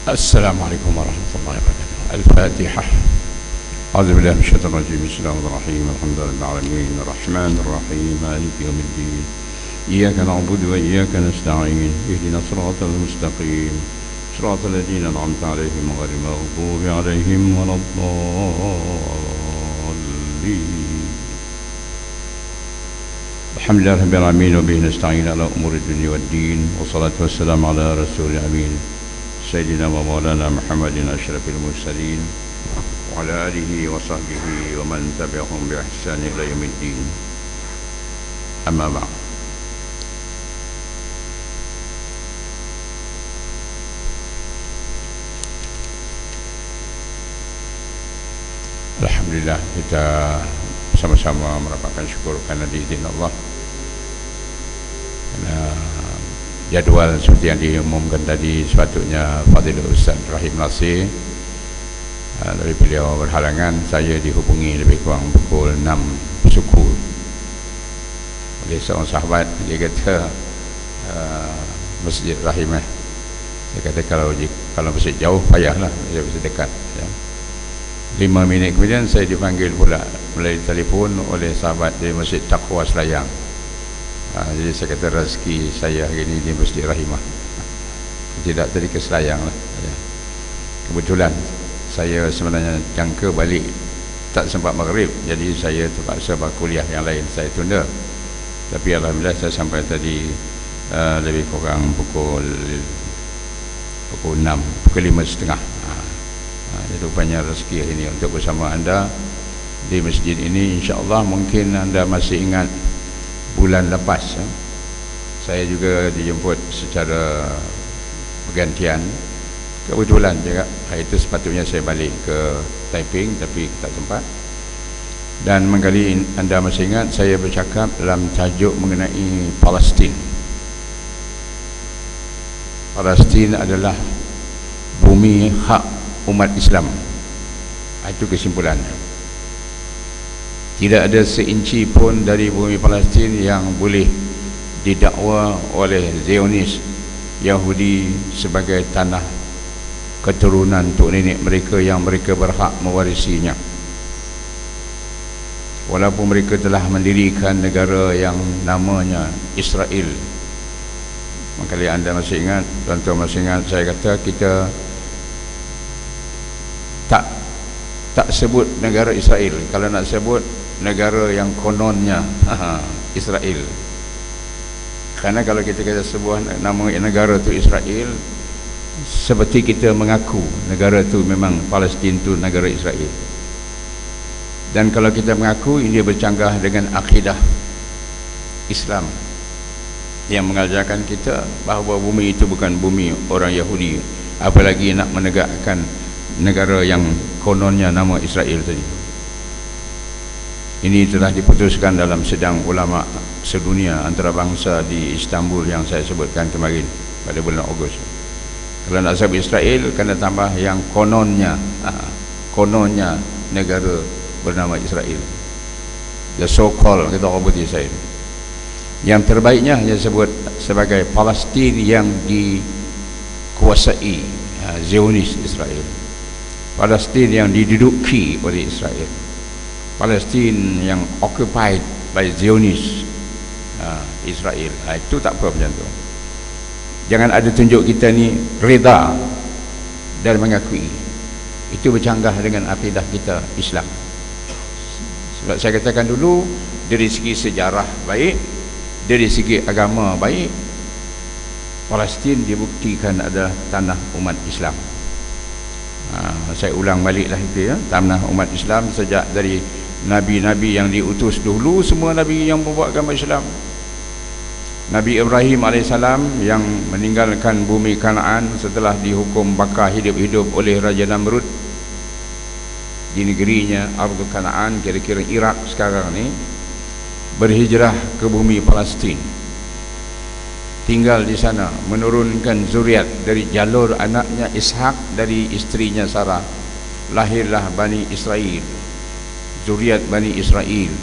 السلام عليكم ورحمة الله وبركاته. الفاتحة. أعوذ بالله من الشيطان الرجيم. بسم الله الرحمن الرحيم. الحمد لله رب العالمين الرحمن الرحيم مالك يوم الدين. إياك نعبد وإياك نستعين. اهدنا الصراط المستقيم صراط الذين أنعمت عليهم غير المغضوب عليهم ولا الضالين. الحمد لله رب العالمين وبه نستعين على أمور الدنيا والدين، والصلاة والسلام على رسول الأمين سيدنا ومولانا محمد أشرف المرسلين وعلى آله وصحبه ومن تبعهم بإحسان إلى يوم الدين. أما بعد. Alhamdulillah, kita sama-sama merapatkan syukur karena diizin Allah, karena jadual seperti yang diumumkan tadi sepatutnya Fadilul Ustaz Rahim Nasir, dari beliau berhalangan. Saya dihubungi lebih kurang pukul 6 suku oleh seorang sahabat. Dia kata Masjid Rahim, dia kata kalau masjid jauh payahlah, dia masjid dekat ya. 5 minit kemudian saya dipanggil pula melalui telefon oleh sahabat dari Masjid Taqwa Selayang. Jadi saya kata rezeki saya hari ini di Masjid Rahimah, tidak tadi ke Selayang lah ya. Kebetulan saya sebenarnya jangka balik tak sempat maghrib, jadi saya terpaksa berkuliah yang lain saya tunda. Tapi Alhamdulillah saya sampai tadi lebih kurang pukul 6, pukul 5.30. Jadi rupanya rezeki hari ini untuk bersama anda di masjid ini. InsyaAllah mungkin anda masih ingat bulan lepas ya, saya juga dijemput secara bergantian. Kebetulan juga hari itu sepatutnya saya balik ke Taiping, tapi tak sempat. Dan mengkali anda masih ingat saya bercakap dalam tajuk mengenai Palestin. Palestin adalah bumi hak umat Islam. Itu kesimpulannya. Tidak ada seinci pun dari bumi Palestin yang boleh didakwa oleh Zionis Yahudi sebagai tanah keturunan untuk nenek mereka yang mereka berhak mewarisinya. Walaupun mereka telah mendirikan negara yang namanya Israel. Maka anda masih ingat, tuan-tuan masih ingat, saya kata kita tak sebut negara Israel. Kalau nak sebut negara yang kononnya Israel. Karena kalau kita kata sebuah nama negara tu Israel, seperti kita mengaku negara tu memang Palestin tu negara Israel. Dan kalau kita mengaku, ini bercanggah dengan akidah Islam yang mengajarkan kita bahawa bumi itu bukan bumi orang Yahudi, apalagi nak menegakkan negara yang kononnya nama Israel tadi. Ini telah diputuskan dalam sidang ulama sedunia antarabangsa di Istanbul yang saya sebutkan kemarin pada bulan Ogos. Kalau nak sebut Israel, kena tambah yang kononnya negara bernama Israel, the so called, kita orang putih saya. Yang terbaiknya hanya sebut sebagai Palestin yang dikuasai Zionis Israel, Palestin yang diduduki oleh Israel, Palestin yang occupied by Zionis Israel. Itu tak apa macam tu. Jangan ada tunjuk kita ni reda dan mengakui. Itu bercanggah dengan akidah kita Islam. Sebab saya katakan dulu, dari segi sejarah baik, dari segi agama baik, Palestin dibuktikan adalah tanah umat Islam. Saya ulang baliklah itu ya, tanah umat Islam sejak dari nabi-nabi yang diutus dulu, semua nabi yang membawa agama Islam. Nabi Ibrahim AS yang meninggalkan bumi Kanaan setelah dihukum bakar hidup-hidup oleh Raja Namrud di negerinya Ardul Kanaan, kira-kira Iraq sekarang ni, berhijrah ke bumi Palestin, tinggal di sana, menurunkan zuriat dari jalur anaknya Ishak dari istrinya Sarah. Lahirlah Bani Israel, zuriat Bani Israel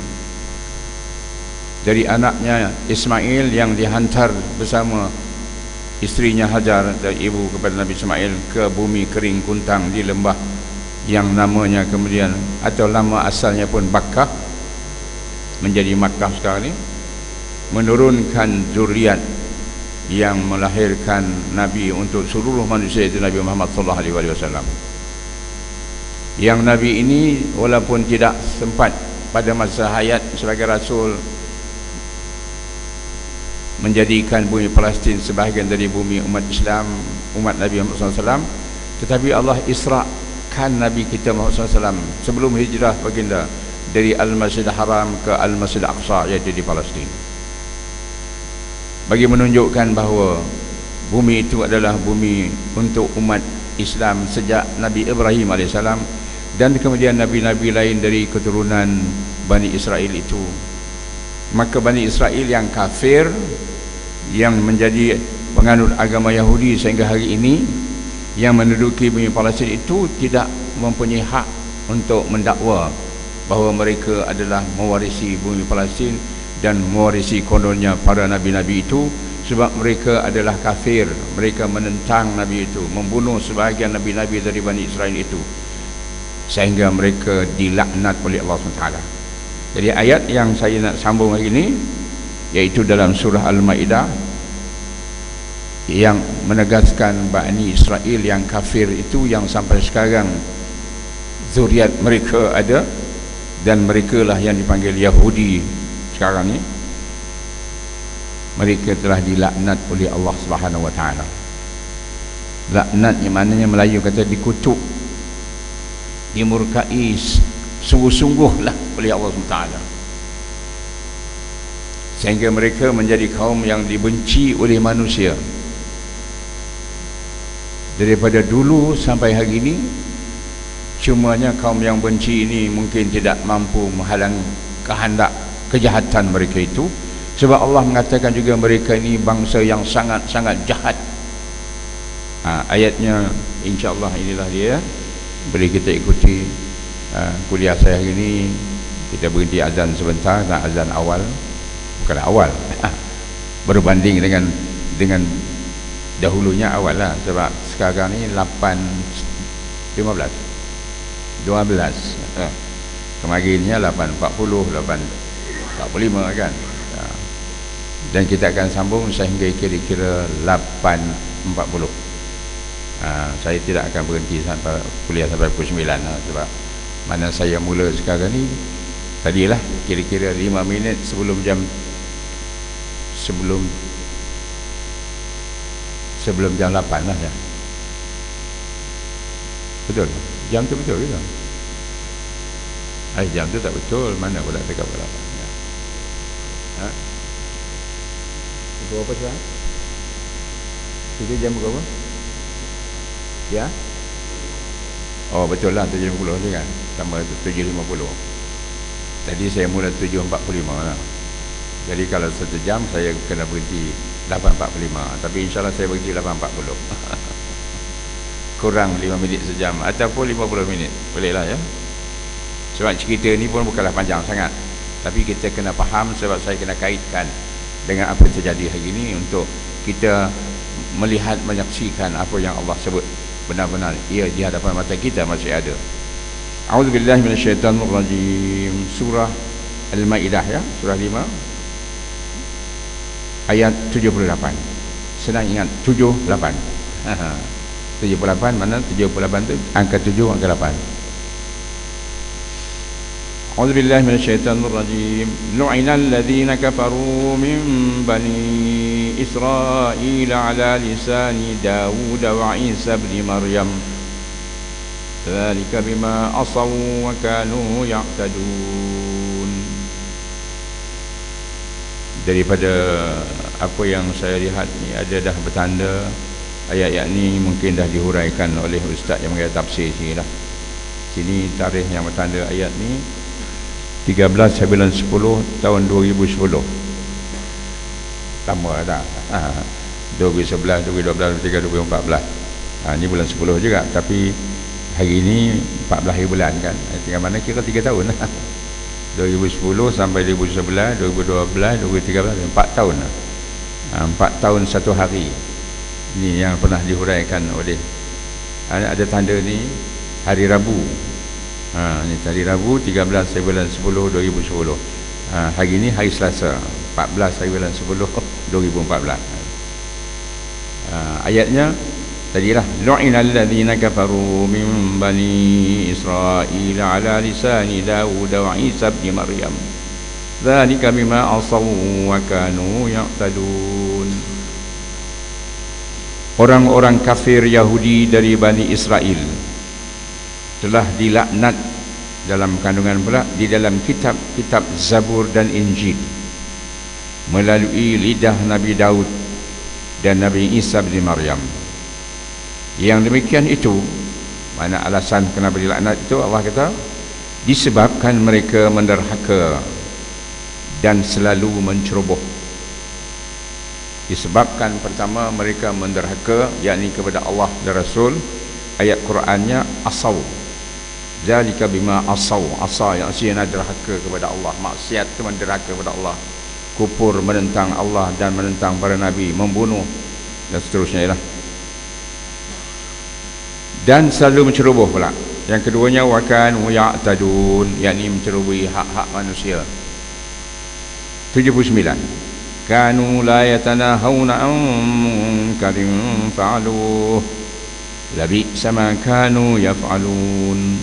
dari anaknya Ismail yang dihantar bersama isterinya Hajar dan ibu kepada Nabi Ismail ke bumi kering kuntang di lembah yang namanya kemudian atau nama asalnya pun Bakkah, menjadi Makkah sekarang ni, menurunkan zuriat yang melahirkan Nabi untuk seluruh manusia, itu Nabi Muhammad sallallahu alaihi wasallam. Yang Nabi ini walaupun tidak sempat pada masa hayat sebagai Rasul menjadikan bumi Palestin sebahagian dari bumi umat Islam, umat Nabi Muhammad SAW, tetapi Allah isra'kan Nabi kita Muhammad SAW sebelum hijrah baginda dari Al-Masjid Haram ke Al-Masjid Aqsa, iaitu di Palestin, bagi menunjukkan bahawa bumi itu adalah bumi untuk umat Islam sejak Nabi Ibrahim AS dan kemudian Nabi-Nabi lain dari keturunan Bani Israel itu. Maka Bani Israel yang kafir, yang menjadi penganut agama Yahudi sehingga hari ini, yang menduduki bumi Palestin itu tidak mempunyai hak untuk mendakwa bahawa mereka adalah mewarisi bumi Palestin dan mewarisi kononnya para nabi-nabi itu, sebab mereka adalah kafir. Mereka menentang Nabi itu, membunuh sebahagian nabi-nabi dari Bani Israel itu, sehingga mereka dilaknat oleh Allah SWT. Jadi ayat yang saya nak sambung hari ini, iaitu dalam surah Al-Ma'idah, yang menegaskan Bani Israel yang kafir itu, yang sampai sekarang zuriat mereka ada, dan mereka lah yang dipanggil Yahudi sekarang ni, mereka telah dilaknat oleh Allah Subhanahu Wa Taala. Laknat yang maknanya Melayu kata dikutuk, dimurkai sungguh-sungguhlah oleh Allah SWT, sehingga mereka menjadi kaum yang dibenci oleh manusia. Daripada dulu sampai hari ini, cumanya kaum yang benci ini mungkin tidak mampu menghalang kehendak kejahatan mereka itu, sebab Allah mengatakan juga mereka ini bangsa yang sangat-sangat jahat. Ayatnya insya-Allah inilah dia. Boleh kita ikuti kuliah saya hari ini. Kita berhenti azan sebentar, dan azan awal, bukan awal berbanding dengan dahulunya awal lah, sebab sekarang ni 8.15 12 kemarinnya 8.40 8.45 kan, dan kita akan sambung sehingga kira-kira 8.40. Saya tidak akan berhenti sampai kuliah sampai pukul 9 sebab mana saya mula sekarang ni tadilah kira-kira 5 minit sebelum jam sebelum jam 8 lah ya. Betul? Jam tu betul ke? Jam tu tak betul, mana pula dekat 8 ya. Itu apa sekarang? Itu jam berapa? Ya? Oh betul lah, 7.50 tu kan, sama 7.50. Tadi saya mula 7.45 lah. Jadi kalau 1 jam saya kena berhenti 8.45, tapi insyaAllah saya berhenti 8.40. Kurang 5 minit sejam ataupun 50 minit, boleh lah ya. Sebab cerita ni pun bukanlah panjang sangat, tapi kita kena faham, sebab saya kena kaitkan dengan apa yang terjadi hari ini untuk kita melihat, menyaksikan apa yang Allah sebut benar-benar ia di hadapan mata kita masih ada. A'udzubillahi minasyaitanirrajim. Surah Al-Ma'idah ya, surah 5 ayat 78. Senang ingat 78. 78 mana 78 tu angka 7 angka 8. A'udzubillahi minasyaitanirrajim. Lu'inal ladzina kafaru min bani Israil ala lisani Dawud wa Isa ibn Maryam. Dzalika bima asaw wa kanu ya'tadun. Daripada apa yang saya lihat ni ada dah bertanda ayat-ayat ni mungkin dah dihuraikan oleh ustaz yang mengajar tafsir sini lah. Sini tarikh yang bertanda ayat ni 13/9/10 tahun 2010. Lama dah. 2011, 2012, 2013, 2014. Ni bulan 10 juga, tapi hari ni 14 hari bulan kan. Tinggal mana kira 3 tahun lah. 2010 sampai 2011, 2012, 2013, 4 tahun lah. 4 tahun 1 hari. Ini yang pernah dihuraikan oleh ada tanda ni hari Rabu. Ni hari Rabu 13 bulan 10 2010. Hari ni hari Selasa 14 bulan 10 2014. Ayatnya tadilah lu'ina alladhina kafaru min bani Israil ala lisani Dawud wa Isa ibn Maryam dzalika bima asaw wa kanu ya'tadun. Orang-orang kafir Yahudi dari Bani Israel telah dilaknat dalam kandungan pula di dalam kitab-kitab Zabur dan Injil melalui lidah Nabi Daud dan Nabi Isa bin Maryam. Yang demikian itu, mana alasan kenapa dilaknat itu? Allah kata disebabkan mereka menderhaka dan selalu menceroboh. Disebabkan pertama mereka menderhaka, yakni kepada Allah dan Rasul. Ayat Qurannya asaw, zalika bima asaw, asa yang artinya derhaka kepada Allah. Maksiat itu menderhaka kepada Allah, kufur, menentang Allah dan menentang para nabi, membunuh dan seterusnya lah. Dan selalu menceroboh pula. Yang keduanya wakan ya'tadun, yakni mencerobohi hak-hak manusia. 79. Kanu la yatanahawna an munkarin fa'aluh labi'sa ma kanu yaf'alun.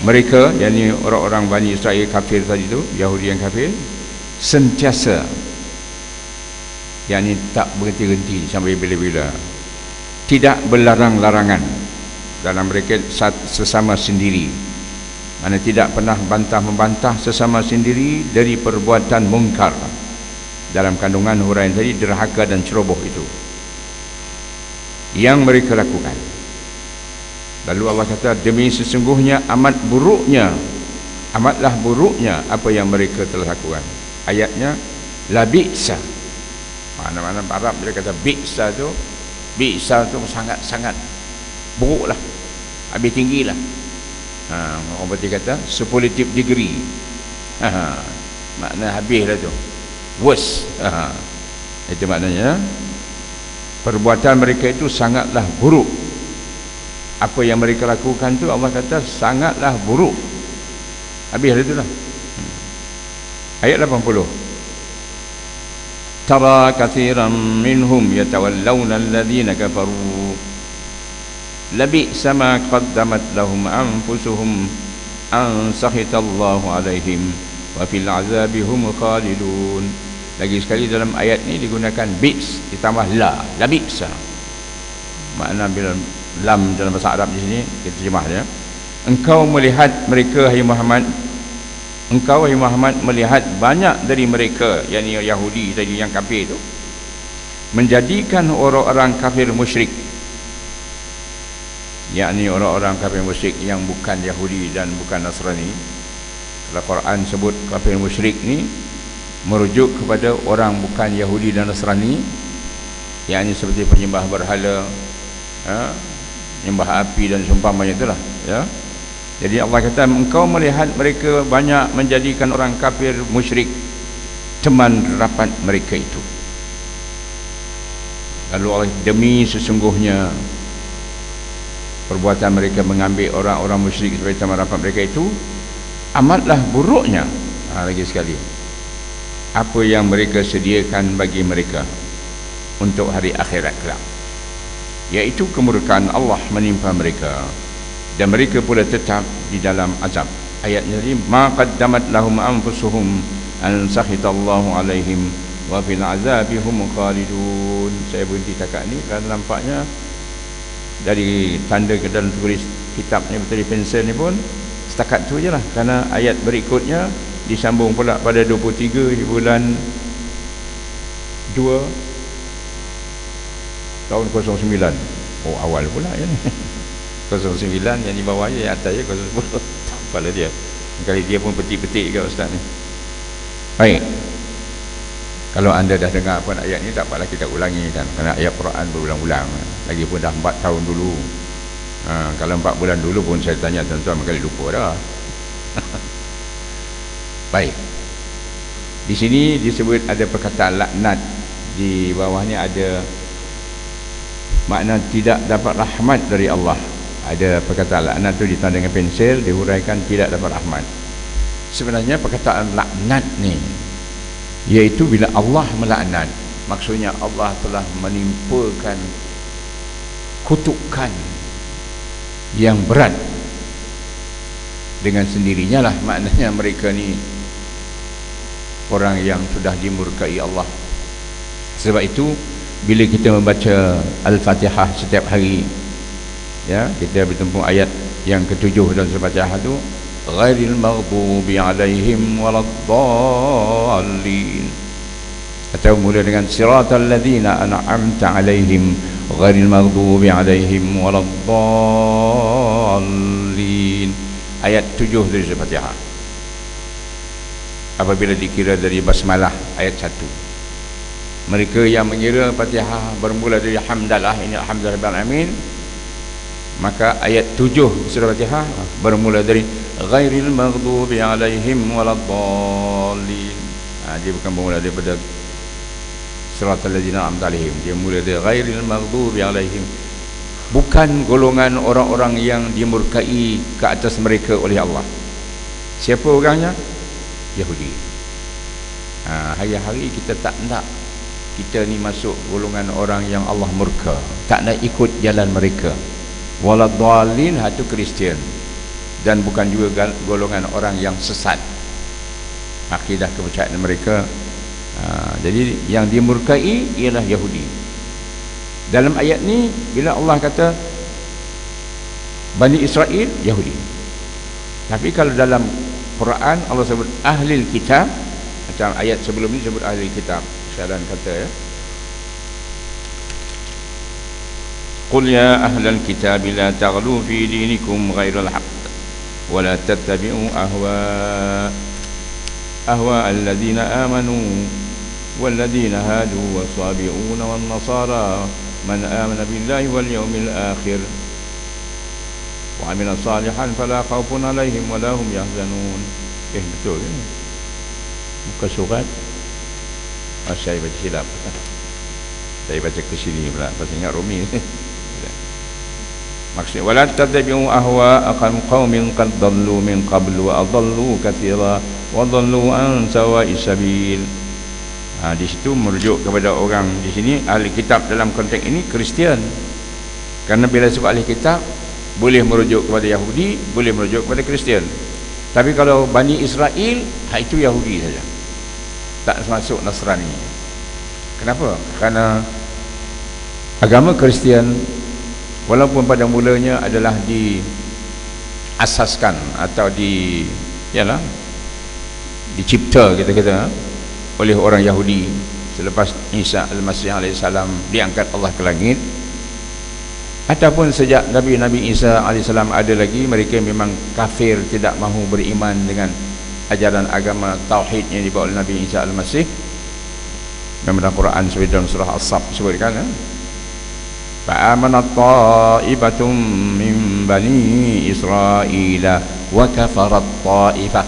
Mereka, yakni orang-orang Bani Israel kafir tadi tu, Yahudi yang kafir, sentiasa, yakni tak berhenti-henti sampai bila-bila, tidak berlarang-larangan dalam mereka sesama sendiri, mana tidak pernah bantah-membantah sesama sendiri dari perbuatan mungkar. Dalam kandungan huraian tadi, derhaka dan ceroboh itu yang mereka lakukan. Lalu Allah kata demi sesungguhnya amatlah buruknya apa yang mereka telah lakukan. Ayatnya la bi'sa, mana-mana Arab bila kata bi'sa tu sangat-sangat buruklah, habis tinggilah. Orang berarti kata superlative degree, makna habislah tu, worse. Itu maknanya perbuatan mereka itu sangatlah buruk. Apa yang mereka lakukan tu Allah kata sangatlah buruk. Habislah itulah. Ayat 80. Tara kathiran minhum yatawallawna alladhina kafaru labi'sa ma qaddamat lahum anfusuhum an sakhitallahu alaihim wa fil azabi hum khalidun. Lagi sekali dalam ayat ni digunakan bi's ditambah la bi'sa. Makna bila lam dalam bahasa Arab di sini kita terjemah dia, engkau melihat mereka hai Muhammad, engkau hai Muhammad melihat banyak dari mereka, yakni Yahudi tadi yang kafir itu, menjadikan orang-orang kafir musyrik, yakni orang-orang kafir musyrik yang bukan Yahudi dan bukan Nasrani. Kalau Quran sebut kafir musyrik ni merujuk kepada orang bukan Yahudi dan Nasrani, yakni seperti penyembah berhala, menyembah api dan seumpamanya itulah, ya. Jadi Allah kata engkau melihat mereka banyak menjadikan orang kafir musyrik teman rapat mereka itu. Lalu Allah, demi sesungguhnya perbuatan mereka mengambil orang-orang musyrik sebagai teman rapat mereka itu amatlah buruknya. Lagi sekali, apa yang mereka sediakan bagi mereka untuk hari akhirat kelak, yaitu kemurkaan Allah menimpa mereka dan mereka pula tetap di dalam azab. Ayatnya ini ma qaddamat lahum anfusuhum an sakhitallahu alaihim wa fil azabi hum khalidun. Saya berhenti takat ni kerana nampaknya dari tanda ke dalam tulis kitab ni, betul di pensel ni pun setakat tu je lah, kerana ayat berikutnya disambung pula pada 23 bulan 2 tahun 09. Oh, awal pula ya ni. 09 yang di bawah je, yang atas je 010. Kepala dia kali dia pun petik-petik ke ustaz ni. Baik, kalau anda dah dengar pun ayat ni tak apalah kita ulangi kan, kerana ayat Quran berulang-ulang, lagipun dah 4 tahun dulu. Kalau 4 bulan dulu pun saya tanya tuan-tuan kali lupa dah. Baik, di sini disebut ada perkataan laknat, di bawahnya ada makna tidak dapat rahmat dari Allah. Ada perkataan laknat tu ditanda dengan pensel, dihuraikan tidak dapat rahmat. Sebenarnya perkataan laknat ni iaitu bila Allah melaknat, maksudnya Allah telah menimpakan kutukan yang berat dengan sendirinya lah. Maknanya mereka ni orang yang sudah dimurkai Allah. Sebab itu bila kita membaca Al-Fatihah setiap hari, ya, kita bertemu ayat yang ke-7 dalam Al-Fatihah tu, ghairil maghdubi alaihim waladdallin, atau mula dengan siratal ladzina an'amta alaihim ghairil maghdubi alaihim waladdallin. Ayat 7 dari Al-Fatihah apabila dikira dari basmalah ayat 1. Mereka yang mengira Fatihah bermula dari hamdalah, ini alhamdulillah rabbil alamin, maka ayat 7 surah Fatihah bermula dari ghairil maghdubi alaihim waladdallin. Dia bukan bermula daripada siratal ladzina an'amta alaihim, dia mula dari ghairil maghdubi alaihim, bukan golongan orang-orang yang dimurkai ke atas mereka oleh Allah. Siapa orangnya? Yahudi. Hari-hari kita tak nak kita ni masuk golongan orang yang Allah murka, tak nak ikut jalan mereka. Waladdallin itu Kristian, dan bukan juga golongan orang yang sesat akidah kepercayaan mereka. Jadi yang dimurkai ialah Yahudi. Dalam ayat ni bila Allah kata Bani Israel, Yahudi. Tapi kalau dalam Quran Allah sebut ahlil kitab, macam ayat sebelum ni sebut ahlil kitab, Syalan kata, ya, qul ya ahlal kitab la taghlu fi dinikum ghairal haqq wa la tattabi'u ahwa alladhina amanu walladhina hadu wasabi'una wan nasara man amana billahi wal yawmil akhir wa amila salihan fala khawfun alaihim wa lahum yahzanun. Betul kan? Muka surat saya baca silap, saya baca ke sini pula pasal ingat Rumi. Maksudnya wala tattabi'u ahwa'akum qaumin qad dallu min qablu wa adallu katsira wa dallu an sawa'is sabil. Di situ merujuk kepada orang di sini ahli kitab, dalam konteks ini Kristian. Karena bila sebut ahli kitab boleh merujuk kepada Yahudi, boleh merujuk kepada Kristian. Tapi kalau Bani Israel, itu Yahudi saja, tak masuk Nasrani. Kenapa? Karena agama Kristian walaupun pada mulanya adalah diasaskan atau dicipta kita kata oleh orang Yahudi selepas Isa Al-Masih alaihissalam diangkat Allah ke langit, ataupun sejak Nabi Isa alaihissalam ada lagi, mereka memang kafir, tidak mahu beriman dengan ajaran agama tauhid yang dibawa oleh Nabi Isa Al-Masih. Dalam Quran dalam surah As-Sab sebutkan, fa'amanat ta'ibatum min bani Israila wa kafarat ta'ifah,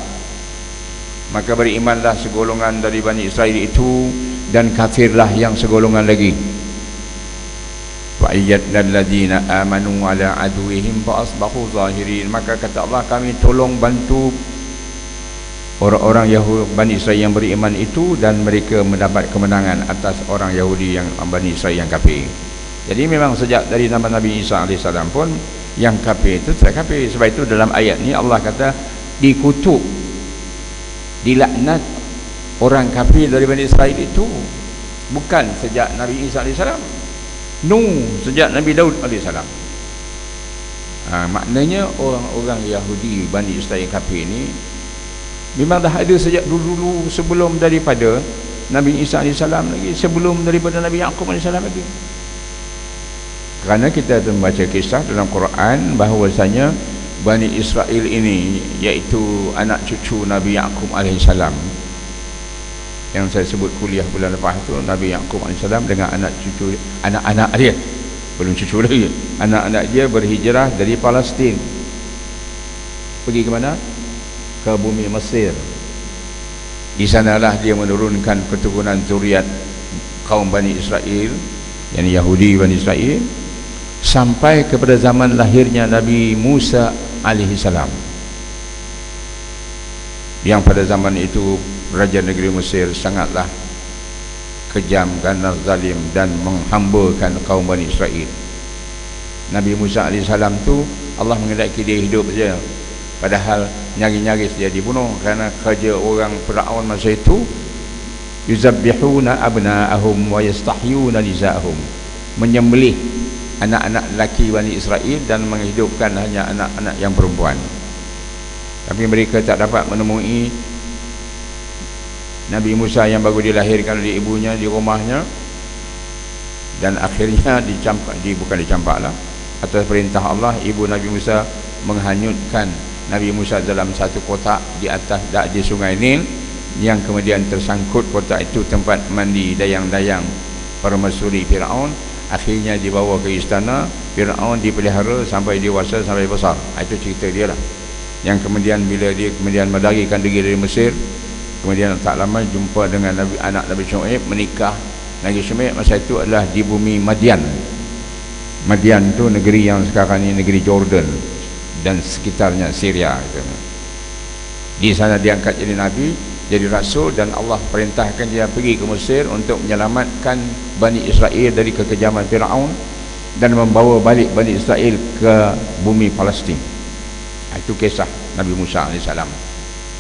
maka berimanlah segolongan dari Bani Israel itu dan kafirlah yang segolongan lagi. Wa'ayyadna alladhina amanu ala aduwihim fa asbahu zahirin, maka kata Allah, kami tolong bantu orang-orang Yahudi Bani Israel yang beriman itu, dan mereka mendapat kemenangan atas orang Yahudi yang Bani Israel yang kafir. Jadi memang sejak dari nama Nabi Isa AS pun yang kafir itu tidak kafir. Sebab itu dalam ayat ni Allah kata dikutuk, dilaknat orang kafir dari Bani Israel itu bukan sejak Nabi Isa AS, sejak Nabi Daud AS. Maknanya orang-orang Yahudi Bani Israel kafir ni memang dah ada sejak dulu-dulu, sebelum daripada Nabi Isa AS lagi, sebelum daripada Nabi Yaqub AS lagi. Kerana kita membaca kisah dalam Quran bahawasanya Bani Israel ini iaitu anak cucu Nabi Yaqub AS, yang saya sebut kuliah bulan lepas tu, Nabi Yaqub AS dengan anak cucu, anak-anak dia, belum cucu lagi, anak-anak dia berhijrah dari Palestin pergi ke mana? Ke bumi Mesir. Di sanalah dia menurunkan keturunan zuriat kaum Bani Israel, yang Yahudi Bani Israel, sampai kepada zaman lahirnya Nabi Musa alaihissalam, yang pada zaman itu Raja negeri Mesir sangatlah kejam, ganas, zalim dan menghambakan kaum Bani Israel. Nabi Musa alaihissalam tu Allah mengendaki dia hidup saja, padahal nyaris-nyaris dia dibunuh kerana kerja orang Firaun masa itu, yuzabbihuna abna'ahum wa yastahyuna nisa'ahum, menyembelih anak-anak lelaki Bani Israel dan menghidupkan hanya anak-anak yang perempuan. Tapi mereka tak dapat menemui Nabi Musa yang baru dilahirkan oleh ibunya di rumahnya, dan akhirnya bukan dicampaklah, atas perintah Allah ibu Nabi Musa menghanyutkan Nabi Musa dalam satu kotak di atas di sungai Nil, yang kemudian tersangkut kotak itu tempat mandi dayang-dayang permaisuri Firaun. Akhirnya dibawa ke istana Firaun, dipelihara sampai dewasa, sampai besar. Itu cerita dia lah, yang kemudian bila dia kemudian melarikan diri dari Mesir, kemudian tak lama jumpa dengan anak Nabi Syuaib, menikah. Nabi Syuaib masa itu adalah di bumi Madian. Madian tu negeri yang sekarang ini negeri Jordan dan sekitarnya, Syria gitu. Di sana dia angkat jadi nabi, jadi rasul, dan Allah perintahkan dia pergi ke Mesir untuk menyelamatkan Bani Israel dari kekejaman Firaun dan membawa balik Bani Israel ke bumi Palestin. Itu kisah Nabi Musa alaihissalam.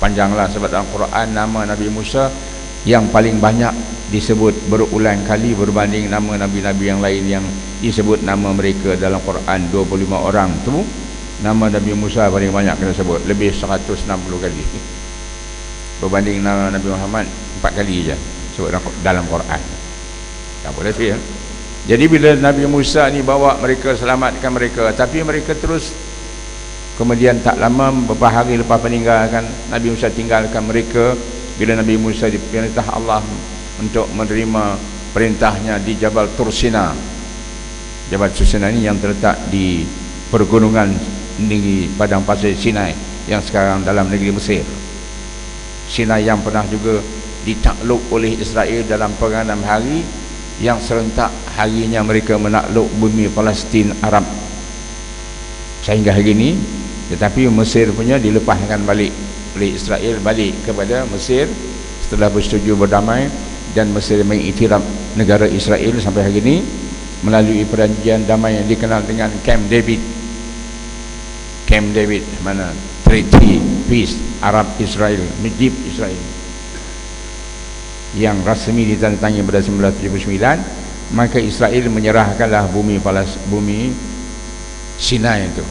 Panjanglah, sebab dalam Quran nama Nabi Musa yang paling banyak disebut berulang kali berbanding nama nabi-nabi yang lain yang disebut nama mereka dalam Quran 25 orang tu, nama Nabi Musa paling banyak kena sebut, lebih 160 kali berbanding nama Nabi Muhammad 4 kali je sebut dalam Quran. Tak boleh sih ya. Jadi bila Nabi Musa ni bawa mereka, selamatkan mereka, tapi mereka terus kemudian tak lama, beberapa hari lepas meninggalkan Nabi Musa, tinggalkan mereka. Bila Nabi Musa diperintah Allah untuk menerima perintahnya di Jabal Tursina. Jabal Tursina ini yang terletak di pergunungan negeri padang pasir Sinai yang sekarang dalam negeri Mesir. Sinai yang pernah juga ditakluk oleh Israel dalam perang 6 hari, yang serentak harinya mereka menakluk bumi Palestin Arab sehingga hari ini. Tetapi Mesir punya dilepaskan balik oleh Israel, balik kepada Mesir setelah bersetuju berdamai, dan Mesir mengiktiraf negara Israel sampai hari ini melalui perjanjian damai yang dikenal dengan Camp David. Camp David mana? Treaty Peace Arab Israel, Medip Israel, yang rasmi ditandatangani pada 1979. Maka Israel menyerahkanlah bumi Sinai itu.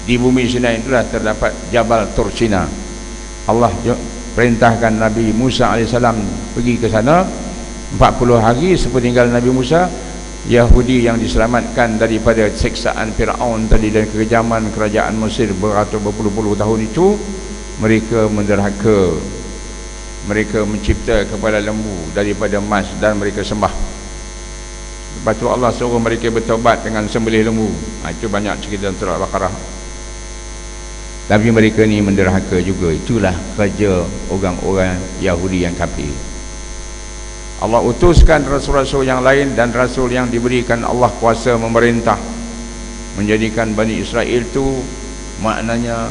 Di bumi Sinai itulah terdapat Jabal Tursina. Allah perintahkan Nabi Musa alaihissalam pergi ke sana. 40 hari sepeninggal Nabi Musa, Yahudi yang diselamatkan daripada seksaan Firaun tadi dan kekejaman kerajaan Mesir berpuluh-puluh tahun itu, mereka menderhaka. Mereka mencipta kepala lembu daripada emas dan mereka sembah. Lepas tu Allah suruh mereka bertaubat dengan sembelih lembu. Itu banyak cerita dalam surah Al-Baqarah. Tapi mereka ni menderhaka juga. Itulah kerja orang-orang Yahudi yang kafir. Allah utuskan rasul-rasul yang lain, dan rasul yang diberikan Allah kuasa memerintah, menjadikan Bani Israel tu maknanya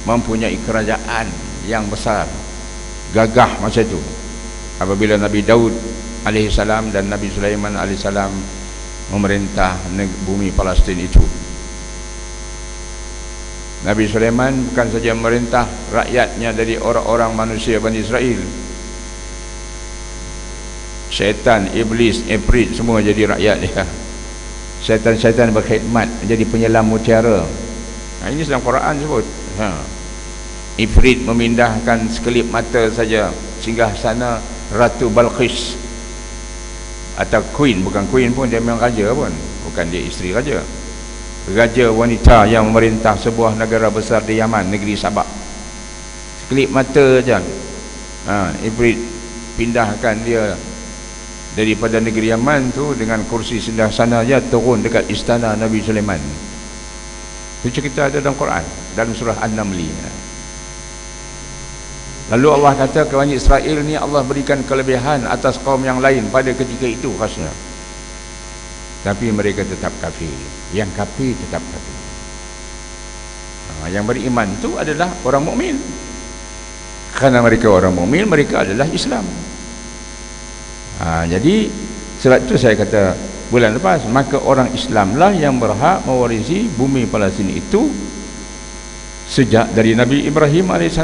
mempunyai kerajaan yang besar, gagah masa itu. Apabila Nabi Daud alaihissalam dan Nabi Sulaiman alaihissalam memerintah bumi Palestin itu. Nabi Sulaiman bukan saja memerintah rakyatnya dari orang-orang manusia Bani Israel. Syaitan, iblis, ifrit semua jadi rakyat dia. Syaitan-syaitan berkhidmat menjadi penyelam mutiara. Ini dalam Quran sebut. Ifrit memindahkan sekelip mata saja singgah sana Ratu Balqis, atau queen, bukan queen pun, dia memang raja pun, bukan dia isteri raja. Raja wanita yang memerintah sebuah negara besar di Yaman, negeri Sabak. Sekelip mata saja Ifrit pindahkan dia daripada negeri Yaman tu dengan kursi singgah sana saja, turun dekat istana Nabi Sulaiman. Itu cerita ada dalam Quran, dalam surah An-Naml. Lalu Allah kata kepada Bani Israel ni Allah berikan kelebihan atas kaum yang lain pada ketika itu khasnya. tapi mereka tetap kafir. Yang kafir tetap kafir. Yang beriman itu adalah orang mukmin. Karena mereka orang mukmin, mereka adalah Islam. Jadi sebab itu saya kata bulan lepas, maka orang Islamlah yang berhak mewarisi bumi Palestin itu sejak dari Nabi Ibrahim AS.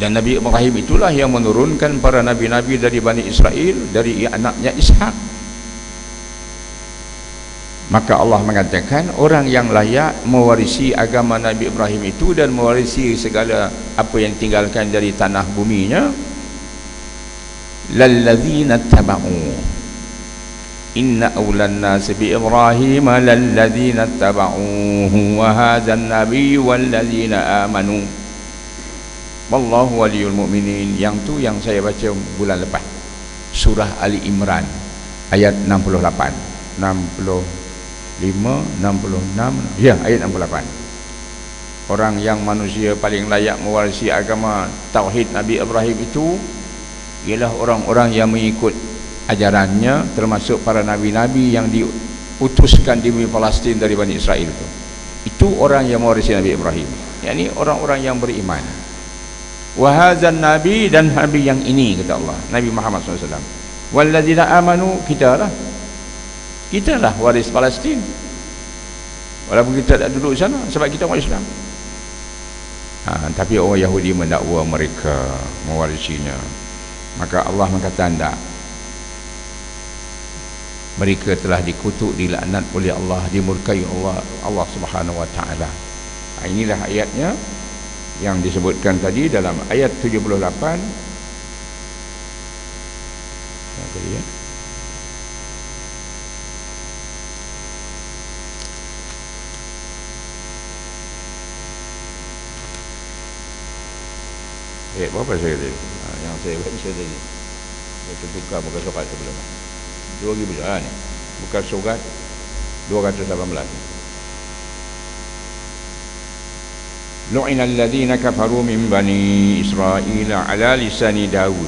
Dan Nabi Ibrahim itulah yang menurunkan para nabi-nabi dari Bani Israel, dari anaknya Ishak. Maka Allah mengatakan orang yang layak mewarisi agama Nabi Ibrahim itu dan mewarisi segala apa yang tinggalkan dari tanah buminya, lalladzina taba'u, inna awlan nas bi Ibrahim lalladzina taba'uhu wa hadzan nabiyyu walladzina amanu wallahu waliyul mu'minin. Yang tu yang saya baca bulan lepas, surah Ali Imran ayat 68, 66, ya, ayat 68. Orang yang manusia paling layak mewarisi agama tauhid Nabi Ibrahim itu ialah orang-orang yang mengikut ajarannya, termasuk para nabi-nabi yang diutuskan di bumi Palestin dari Bani Israel itu. Itu orang yang mewarisi Nabi Ibrahim, yakni orang-orang yang beriman. Wahazan nabi, dan nabi yang ini, kata Allah, Nabi Muhammad SAW. Walladzina amanu, kita lah waris Palestin, walaupun kita tak duduk sana sebab kita orang Islam. Tapi orang Yahudi mendakwa mereka mewarisinya. Maka Allah mengatakan tak, mereka telah dikutuk, dilaknat oleh Allah, dimurkai Allah Subhanahu wa taala. Inilah ayatnya yang disebutkan tadi dalam ayat 78. Tadi ya. Berapa saya tadi? Yang saya baca tadi, saya tukar muka surat sebelum 2000 ni. Muka surat 218. Lu'ina alladhina kafaru min bani Israel ala lisani Daud.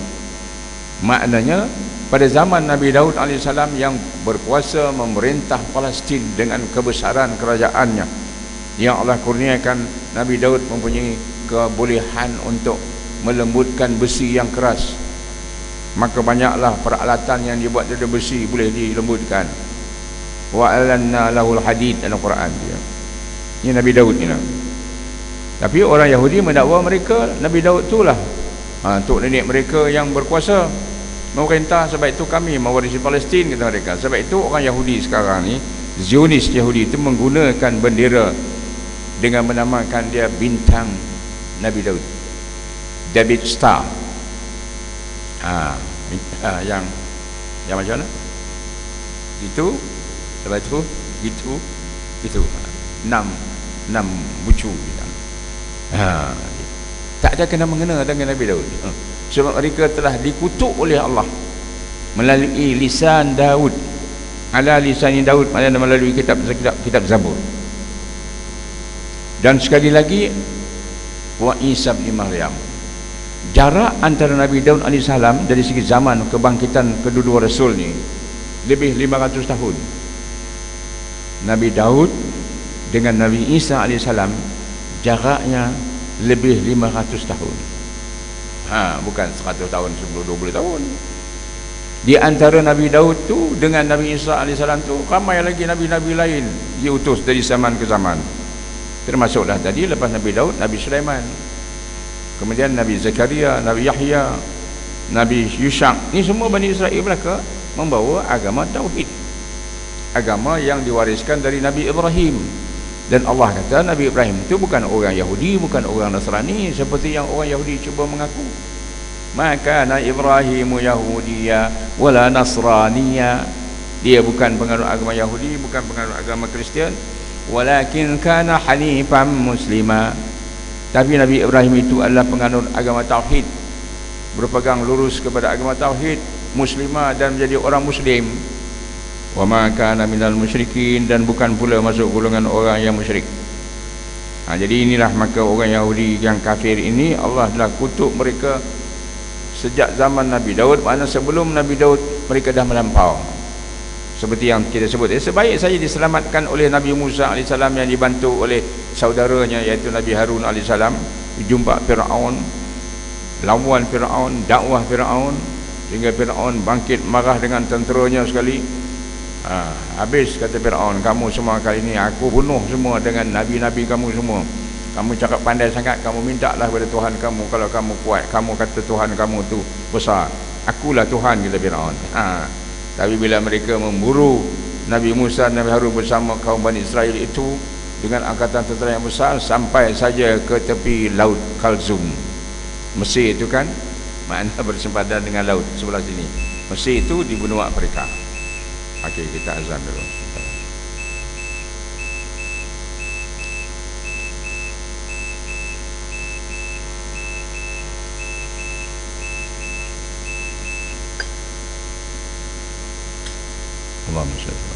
Maknanya pada zaman Nabi Daud AS yang berkuasa memerintah Palestin dengan kebesaran kerajaannya, yang Allah kurniakan Nabi Daud mempunyai kebolehan untuk melembutkan besi yang keras, maka banyaklah peralatan yang dibuat dari besi boleh dilembutkan. Wa alanna lahul hadid, dalam Quran dia. Ini Nabi Daud ni. Tapi orang Yahudi mendakwa mereka Nabi Daud itulah tok nenek mereka yang berkuasa memerintah, sebab itu kami mewarisi Palestin, kata mereka. Sebab itu orang Yahudi sekarang ni, Zionis Yahudi itu menggunakan bendera dengan menamakan dia bintang Nabi Daud, David Star. Yang macam mana? Itu, lepas itu, itu 6 bucu. Tak ada kena-mengena dengan Nabi Daud. Sebab mereka telah dikutuk oleh Allah melalui lisan Daud, ala lisani Daud, maknanya melalui kitab Zabur. Dan sekali lagi, wa Isa bin Maryam. Jarak antara Nabi Daud AS dari segi zaman kebangkitan kedua-dua Rasul ni lebih 500 tahun. Nabi Daud dengan Nabi Isa AS jaraknya lebih 500 tahun. Bukan 100 tahun, 10-20 tahun. Di antara Nabi Daud tu dengan Nabi Isa AS tu ramai lagi nabi-nabi lain diutus dari zaman ke zaman. Termasuklah tadi lepas Nabi Daud, Nabi Sulaiman, kemudian Nabi Zakaria, Nabi Yahya, Nabi Yushak. Ini semua Bani Israel mereka membawa agama tauhid, agama yang diwariskan dari Nabi Ibrahim. Dan Allah kata Nabi Ibrahim itu bukan orang Yahudi, bukan orang Nasrani seperti yang orang Yahudi cuba mengaku. Maka Ibrahimu Yahudiya wala Nasraniya, dia bukan penganut agama Yahudi, bukan penganut agama Kristian, walakin kana hanifan muslima. Tapi Nabi Ibrahim itu adalah penganut agama tauhid, berpegang lurus kepada agama tauhid, muslimah, dan menjadi orang muslim. Wa ma kana minal musyrikin, dan bukan pula masuk golongan orang yang musyrik. Jadi inilah, maka orang Yahudi yang kafir ini Allah telah kutuk mereka sejak zaman Nabi Daud. Maknanya sebelum Nabi Daud mereka dah melampau. seperti yang kita sebut. Sebaik saja diselamatkan oleh Nabi Musa AS yang dibantu oleh saudaranya iaitu Nabi Harun AS, jumpa Fir'aun, lawan Fir'aun, dakwah Fir'aun, sehingga Fir'aun bangkit marah dengan tenteranya sekali. Habis kata Fir'aun, kamu semua kali ini aku bunuh semua dengan nabi-nabi kamu semua. Kamu cakap pandai sangat, kamu mintalah kepada Tuhan kamu. Kalau kamu kuat, kamu kata Tuhan kamu tu besar, akulah Tuhan, kata Fir'aun. Tapi bila mereka memburu Nabi Musa dan Nabi Harun bersama kaum Bani Israel itu dengan angkatan tentera yang besar, sampai saja ke tepi Laut Kalzum. Mesir itu kan makna bersempadan dengan laut sebelah sini. Mesir itu di benua Afrika. Okey, kita azan dulu. Allahumma shalli ala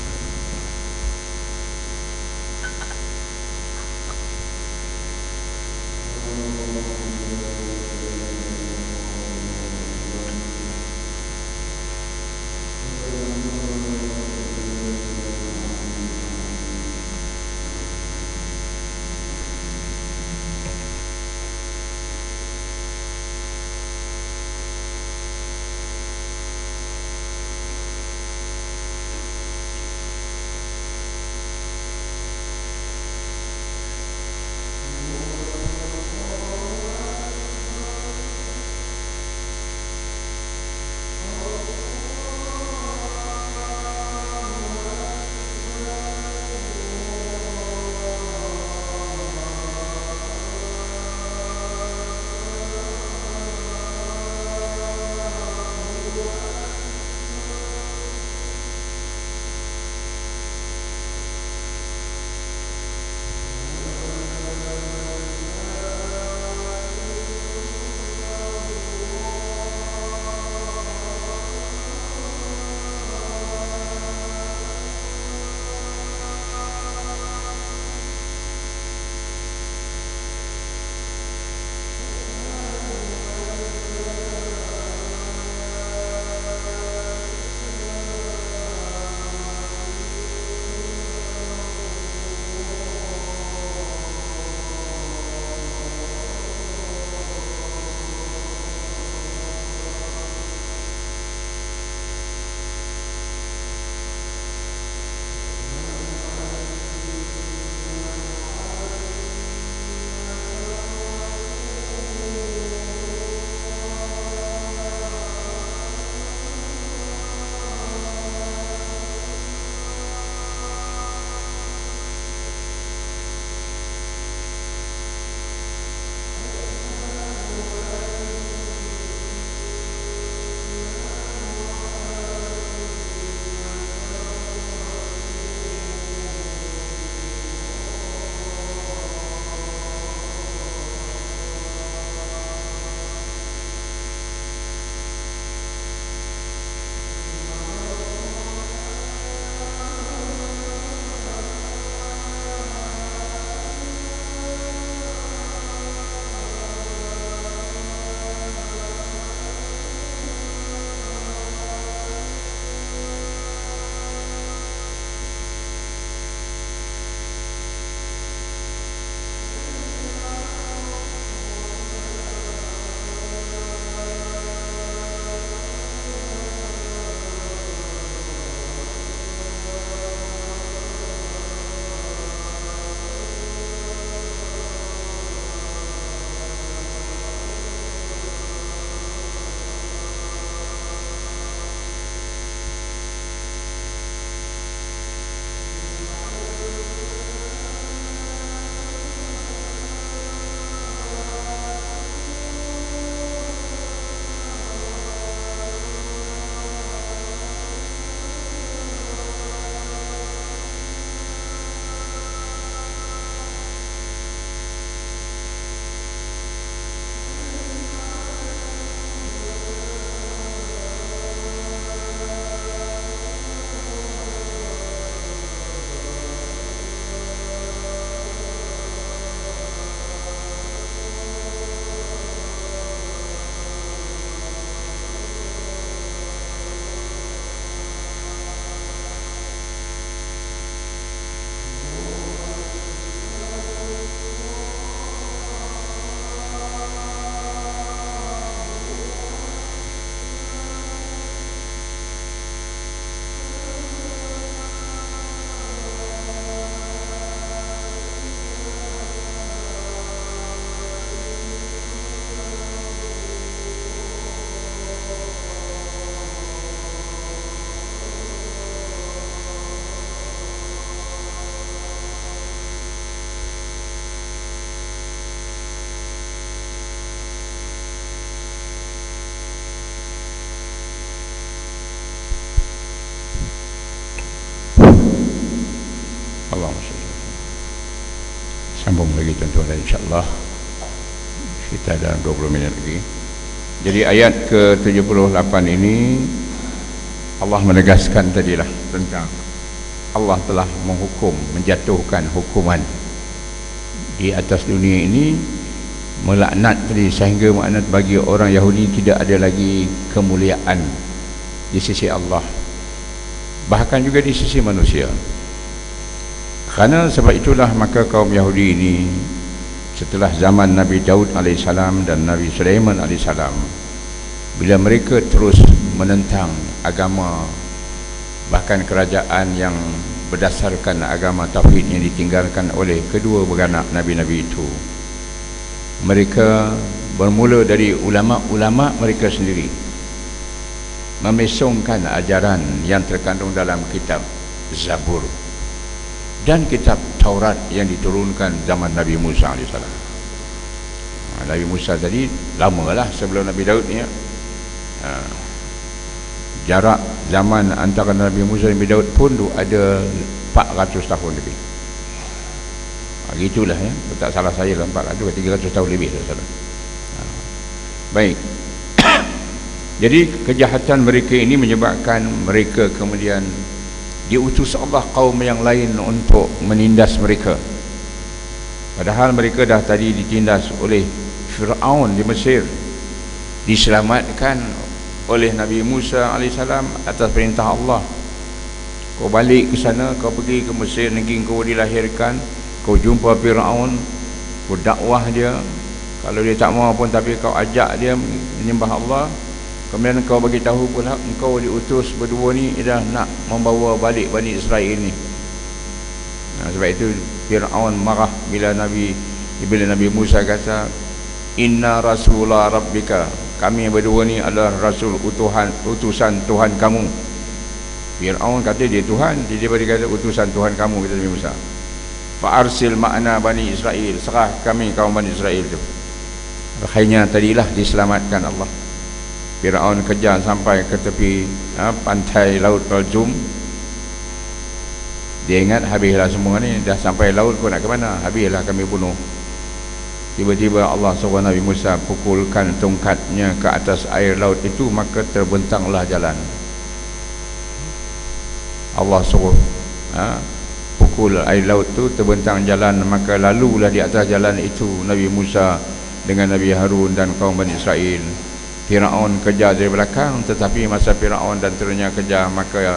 Allahumma shalli. Sambung lagi tuan-tuan, insya-Allah kita dalam 20 minit lagi. Jadi ayat ke-78 ini Allah menegaskan tadilah tentang Allah telah menghukum, menjatuhkan hukuman di atas dunia ini, melaknat tadi, sehingga makna bagi orang Yahudi tidak ada lagi kemuliaan di sisi Allah, bahkan juga di sisi manusia. Kerana sebab itulah maka kaum Yahudi ini setelah zaman Nabi Daud AS dan Nabi Sulaiman AS, bila mereka terus menentang agama, bahkan kerajaan yang berdasarkan agama tauhid yang ditinggalkan oleh kedua beranak Nabi-Nabi itu, mereka bermula dari ulama-ulama mereka sendiri memesongkan ajaran yang terkandung dalam kitab Zabur dan kitab Taurat yang diturunkan zaman Nabi Musa AS. Nabi Musa tadi lamalah sebelum Nabi Daud ni. Jarak zaman antara Nabi Musa dan Nabi Daud pun ada 400 tahun lebih. Gitulah ya, tak salah saya lah, 400 ke 300 tahun lebih tak salah. Baik. Jadi kejahatan mereka ini menyebabkan mereka kemudian diutus Allah kaum yang lain untuk menindas mereka. Padahal mereka dah tadi ditindas oleh Fir'aun di Mesir, diselamatkan oleh Nabi Musa AS atas perintah Allah. Kau balik ke sana, kau pergi ke Mesir, negeri kau dilahirkan, kau jumpa Fir'aun, kau dakwah dia. Kalau dia tak mahu pun, tapi kau ajak dia menyembah Allah. Kemudian kau bagi tahu pula engkau diutus berdua ni dah nak membawa balik Bani Israel ni. Sebab itu Fir'aun marah bila Nabi Musa kata, inna rasulah rabbika, kami berdua ni adalah rasul utusan Tuhan kamu. Fir'aun kata dia Tuhan, dia berkata utusan Tuhan kamu, kata Nabi Musa. Fa'arsil ma'na Bani Israel, serah kami kaum Bani Israel tu. Akhirnya tadilah diselamatkan Allah. Fir'aun kejar sampai ke tepi pantai Laut Al-Jum. Dia ingat habislah semua ni, dah sampai laut kau nak ke mana? Habislah kami bunuh. Tiba-tiba Allah suruh Nabi Musa pukulkan tongkatnya ke atas air laut itu, maka terbentanglah jalan. Allah suruh pukul air laut tu, terbentang jalan, maka lalulah di atas jalan itu Nabi Musa dengan Nabi Harun dan kaum Bani Israel. Fir'aun kejar dari belakang, tetapi masa Fir'aun dan turunnya kejar, maka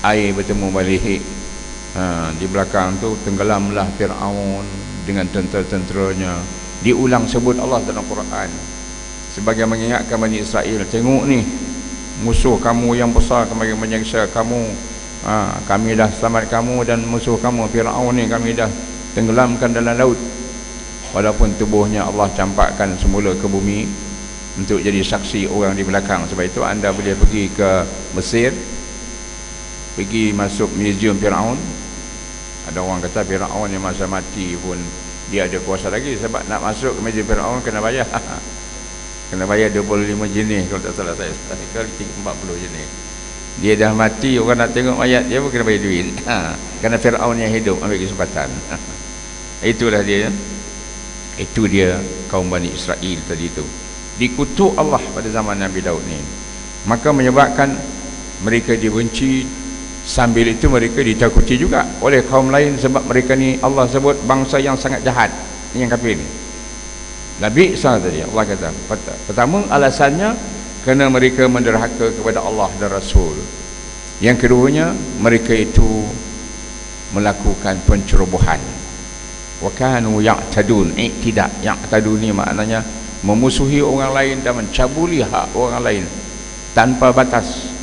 air bertemu balik. Di belakang tu tenggelamlah Fir'aun dengan tentera-tenteranya. Diulang sebut Allah dalam Quran sebagai mengingatkan Bani Israel, tengok ni musuh kamu yang besar kami menyiksa kamu. Kami dah selamat kamu dan musuh kamu Fir'aun ni kami dah tenggelamkan dalam laut. Walaupun tubuhnya Allah campakkan semula ke bumi untuk jadi saksi orang di belakang. Sebab itu anda boleh pergi ke Mesir, pergi masuk museum Fir'aun. Ada orang kata Fir'aun yang masa mati pun dia ada kuasa lagi, sebab nak masuk ke museum Fir'aun kena bayar. Kena bayar 25 jenis kalau tak salah saya, kali 40 jenis. Dia dah mati, orang nak tengok mayat dia pun kena bayar duit. Kerana Fir'aun yang hidup ambil kesempatan. Itulah dia. Itu dia kaum Bani Israel tadi tu, dikutuk Allah pada zaman Nabi Daud ni, maka menyebabkan mereka dibenci. Sambil itu mereka ditakuti juga oleh kaum lain, sebab mereka ni Allah sebut bangsa yang sangat jahat, yang kafir ni. Nabi SAW tadi Allah kata, pertama alasannya kerana mereka menderhaka kepada Allah dan Rasul. Yang keduanya, mereka itu melakukan pencerobohan. Wa kanu ya'tadun, tidak ya'tadun ni maknanya memusuhi orang lain dan mencabuli hak orang lain tanpa batas.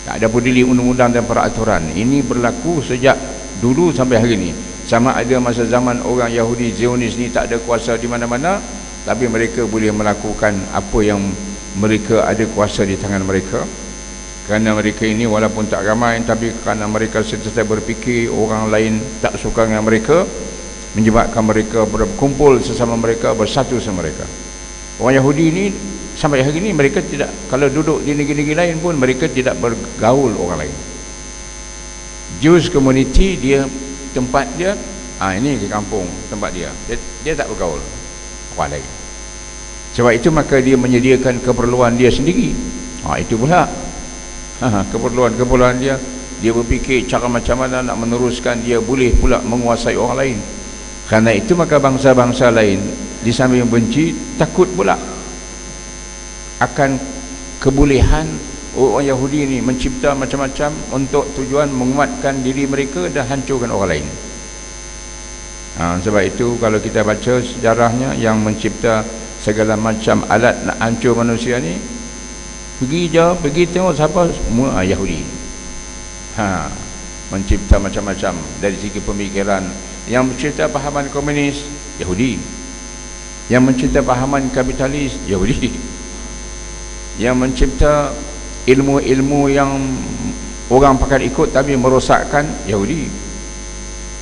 Tak ada peduli undang-undang dan peraturan. Ini berlaku sejak dulu sampai hari ini. Sama ada masa zaman orang Yahudi Zionis ni tak ada kuasa di mana-mana, tapi mereka boleh melakukan apa yang mereka ada kuasa di tangan mereka. Kerana mereka ini walaupun tak ramai, tapi kerana mereka sentiasa berfikir orang lain tak suka dengan mereka, menyebabkan mereka berkumpul sesama mereka, bersatu sama mereka. Orang Yahudi ini sampai hari ini mereka tidak, kalau duduk di negeri-negeri lain pun, mereka tidak bergaul orang lain. Jewish community dia tempat dia, ini di kampung tempat dia. Dia tak bergaul orang lain. Sebab itu maka dia menyediakan keperluan dia sendiri. Itu pula keperluan dia. Dia berfikir cara macam mana nak meneruskan, dia boleh pula menguasai orang lain. Kerana itu maka bangsa-bangsa lain di samping benci, takut pula akan kebolehan orang Yahudi ni mencipta macam-macam untuk tujuan menguatkan diri mereka dan hancurkan orang lain. Sebab itu kalau kita baca sejarahnya, yang mencipta segala macam alat nak hancur manusia ni, pergi tengok siapa, semua Yahudi. Mencipta macam-macam dari segi pemikiran. Yang mencipta pahaman komunis, Yahudi. Yang mencipta pahaman kapitalis, Yahudi. Yang mencipta ilmu-ilmu yang orang pakai ikut tapi merosakkan, Yahudi.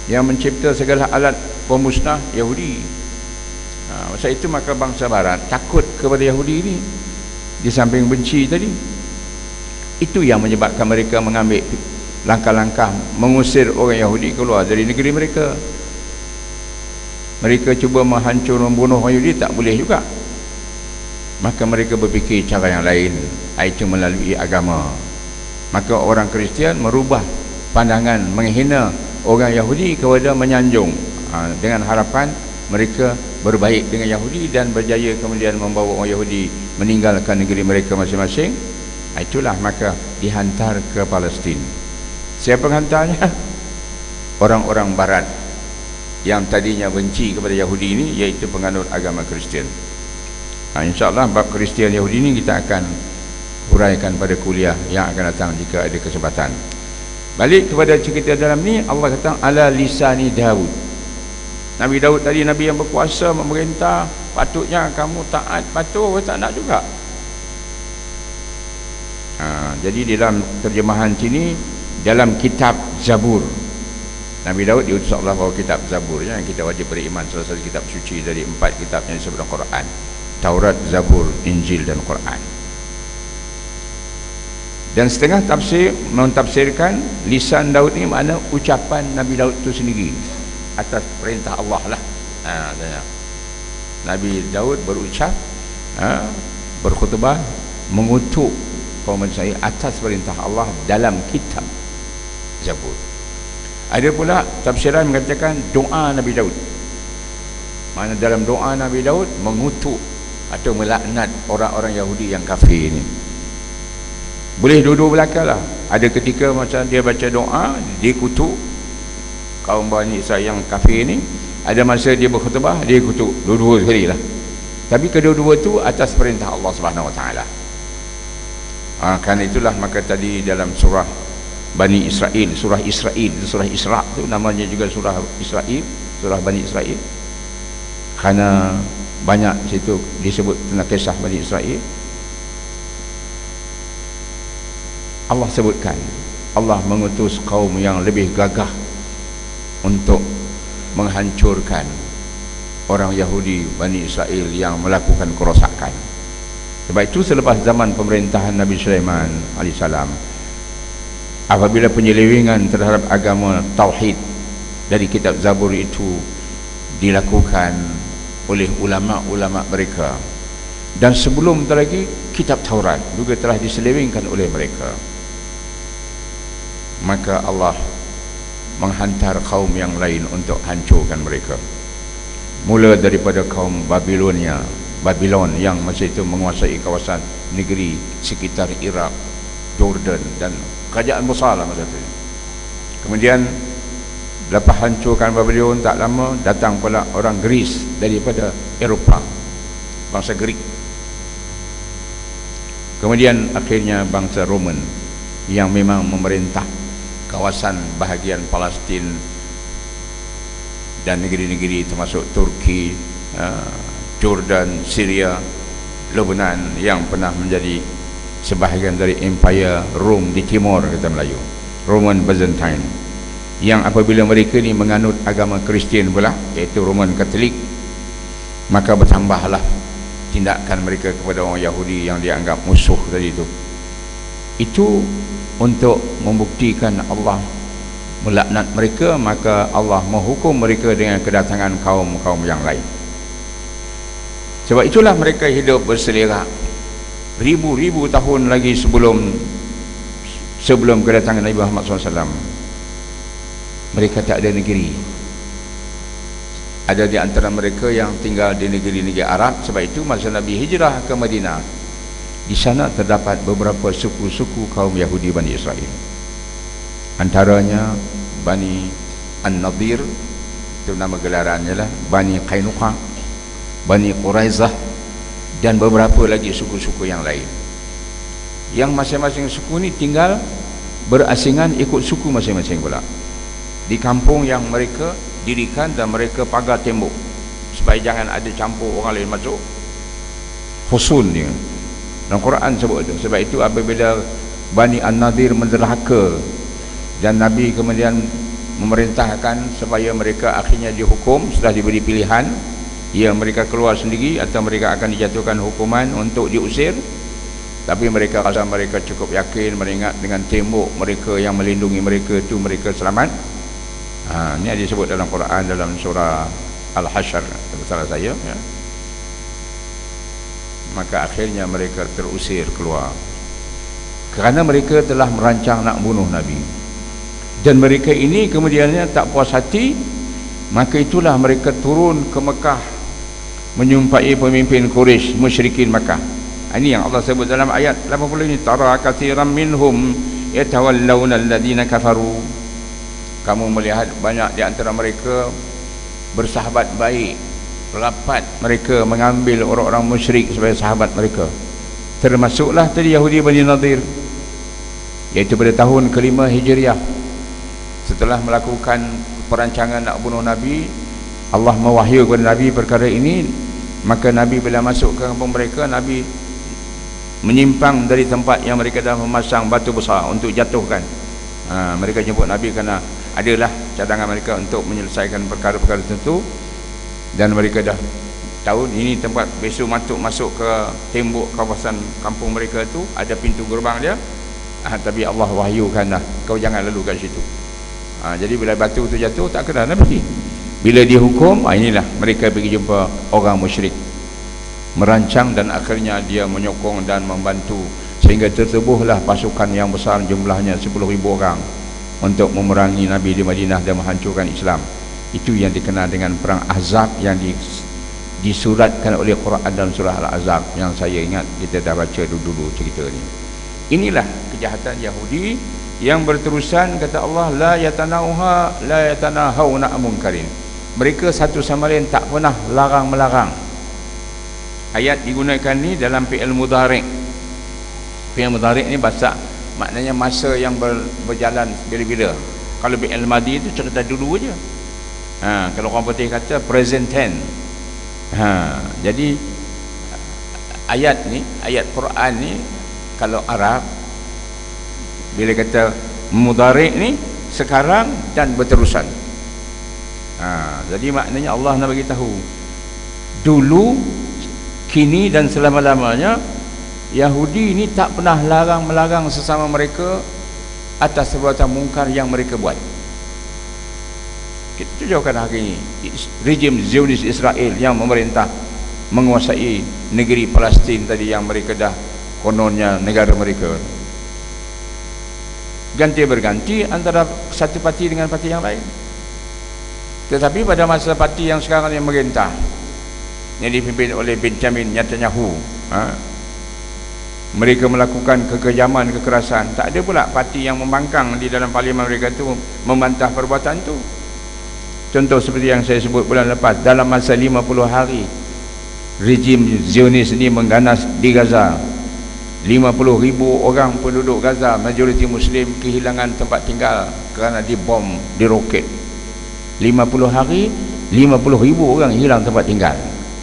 Yang mencipta segala alat pemusnah, Yahudi. Masa itu maka bangsa barat takut kepada Yahudi ini, di samping benci tadi. Itu yang menyebabkan mereka mengambil langkah-langkah mengusir orang Yahudi keluar dari negeri mereka. Mereka cuba menghancur, membunuh orang Yahudi, tak boleh juga. Maka mereka berfikir cara yang lain, iaitu melalui agama. Maka orang Kristian merubah pandangan menghina orang Yahudi kepada menyanjung, dengan harapan mereka berbaik dengan Yahudi dan berjaya kemudian membawa orang Yahudi meninggalkan negeri mereka masing-masing. Itulah maka dihantar ke Palestin. Siapa menghantarnya? Orang-orang barat yang tadinya benci kepada Yahudi ini, iaitu penganut agama Kristian. InsyaAllah bab Kristian Yahudi ini kita akan huraikan pada kuliah yang akan datang jika ada kesempatan. Balik kepada cerita dalam ni, Allah kata ala lisani Daud. Nabi Daud tadi Nabi yang berkuasa, memerintah, patutnya kamu taat, patuh, tak nak juga. Jadi dalam terjemahan sini, dalam kitab Zabur, Nabi Daud diutus Allah bawa kitab Zabur, yang kita wajib beriman salah satu kitab suci dari 4 kitab yang disebut Quran: Taurat, Zabur, Injil dan Quran. Dan setengah tafsir mentafsirkan lisan Daud ni makna ucapan Nabi Daud itu sendiri atas perintah Allah lah. Nabi Daud berucap, berkhutbah, mengutuk kaum saya atas perintah Allah dalam kitab Zabur. Ada pula tafsiran mengatakan doa Nabi Daud. Mana dalam doa Nabi Daud mengutuk atau melaknat orang-orang Yahudi yang kafir ni. Boleh dua-dua belakang lah. Ada ketika macam dia baca doa, dia kutuk kaum Bani Israel yang kafir ni. Ada masa dia berkhutbah, dia kutuk. Dua-dua sekali lah. Tapi kedua-dua tu atas perintah Allah Subhanahu Wa Taala. Kerana itulah maka tadi dalam surah Bani Israel, surah Isra tu namanya juga surah Israel, surah Bani Israel, kerana banyak situ disebut tentang kisah Bani Israel. Allah sebutkan Allah mengutus kaum yang lebih gagah untuk menghancurkan orang Yahudi Bani Israel yang melakukan kerosakan. Sebab itu selepas zaman pemerintahan Nabi Sulaiman alaihissalam, apabila penyelewengan terhadap agama Tauhid dari kitab Zabur itu dilakukan oleh ulama-ulama mereka, dan sebelum itu lagi kitab Taurat juga telah diselewengkan oleh mereka, maka Allah menghantar kaum yang lain untuk hancurkan mereka. Mula daripada kaum Babylon yang masa itu menguasai kawasan negeri sekitar Iraq, Jordan dan kerajaan besar lah masa itu. Kemudian lepas hancurkan Babylon tak lama, datang pula orang Greece daripada Eropah, bangsa Greek. Kemudian akhirnya bangsa Roman yang memang memerintah kawasan bahagian Palestin dan negeri-negeri termasuk Turki, Jordan, Syria, Lebanon yang pernah menjadi sebahagian dari Empire Rom di timur, kata Melayu, Roman Byzantine, yang apabila mereka ni menganut agama Kristian pula, iaitu Roman Katolik, maka bertambahlah tindakan mereka kepada orang Yahudi yang dianggap musuh tadi itu. Itu untuk membuktikan Allah melaknat mereka, maka Allah menghukum mereka dengan kedatangan kaum-kaum yang lain. Sebab itulah mereka hidup berselerak ribu-ribu tahun lagi sebelum kedatangan Nabi Muhammad SAW. Mereka tak ada negeri. Ada di antara mereka yang tinggal di negeri-negeri Arab. Sebab itu masa Nabi hijrah ke Madinah, di sana terdapat beberapa suku-suku kaum Yahudi Bani Israel. Antaranya Bani An-Nadir, itu nama gelarannya lah, Bani Qainuqa, Bani Quraizah, dan beberapa lagi suku-suku yang lain. Yang masing-masing suku ni tinggal berasingan ikut suku masing-masing pula. Di kampung yang mereka dirikan, dan mereka pagar tembok supaya jangan ada campur orang lain masuk. Husun dia, dalam Quran sebut itu. Sebab itu apabila Bani An-Nadir menderhaka dan Nabi kemudian memerintahkan supaya mereka akhirnya dihukum setelah diberi pilihan, ya mereka keluar sendiri atau mereka akan dijatuhkan hukuman untuk diusir, tapi mereka rasa mereka cukup yakin, mengingat dengan tembok mereka yang melindungi mereka itu mereka selamat. Ini ada disebut dalam Quran, dalam surah Al-Hasyr kalau salah saya ya. Maka akhirnya mereka terusir keluar kerana mereka telah merancang nak bunuh Nabi. Dan mereka ini kemudiannya tak puas hati, maka itulah mereka turun ke Mekah menyumpai pemimpin Quraisy, musyrikin Mekah. Ini yang Allah sebut dalam ayat 80 ini, tara katsiran minhum yatawallawna alladhina kafaru. Kamu melihat banyak di antara mereka bersahabat baik, rapat mereka mengambil orang-orang musyrik sebagai sahabat mereka. Termasuklah tadi Yahudi Bani Nadir, iaitu pada tahun ke-5 Hijriah. Setelah melakukan perancangan nak bunuh Nabi, Allah mewahyu kepada Nabi perkara ini. Maka Nabi bila masuk ke kampung mereka, Nabi menyimpang dari tempat yang mereka dah memasang batu besar untuk jatuhkan. Mereka jemput Nabi kerana adalah cadangan mereka untuk menyelesaikan perkara-perkara tertentu, dan mereka dah tahu ini tempat besok masuk ke tembok kawasan kampung mereka itu ada pintu gerbang dia. Tapi Allah wahyukan dah, kau jangan lalu kat situ. Jadi bila batu itu jatuh tak kena Nabi. Bila dihukum, inilah mereka pergi jumpa orang musyrik, merancang, dan akhirnya dia menyokong dan membantu sehingga tertubuhlah pasukan yang besar, jumlahnya 10,000 orang, untuk memerangi Nabi di Madinah dan menghancurkan Islam. Itu yang dikenal dengan perang Ahzab yang disuratkan oleh Quran dalam surah Al-Ahzab, yang saya ingat kita dah baca dulu cerita ni. Inilah kejahatan Yahudi yang berterusan. Kata Allah, la yatanahawna munkarin. Mereka satu sama lain tak pernah larang-melarang. Ayat digunakan ni dalam fi'il mudhari'. Fi'il mudhari' ni bahasa, maknanya masa yang berjalan bila-bila. Kalau fi'il madi itu cerita dulu aja. Kalau orang putih kata present tense. Jadi ayat ni, ayat Quran ni, kalau Arab bila kata mudhari' ni sekarang dan berterusan. Jadi maknanya Allah nak bagi tahu dulu, kini dan selama-lamanya Yahudi ni tak pernah larang-melarang sesama mereka atas perbuatan mungkar yang mereka buat. Kita tunjukkan hari ini rejim Zionis Israel yang memerintah menguasai negeri Palestin tadi, yang mereka dah kononnya negara mereka. Ganti berganti antara satu parti dengan parti yang lain. Tetapi pada masa parti yang sekarang yang memerintah, yang dipimpin oleh Benjamin Netanyahu, mereka melakukan kekejaman, kekerasan. Tak ada pula parti yang membangkang di dalam parlimen mereka itu membantah perbuatan itu. Contoh seperti yang saya sebut bulan lepas, dalam masa 50 hari rejim Zionis ini mengganas di Gaza, 50,000 orang penduduk Gaza, majoriti Muslim, kehilangan tempat tinggal kerana dibom, diroket. 50 hari 50,000 orang hilang tempat tinggal.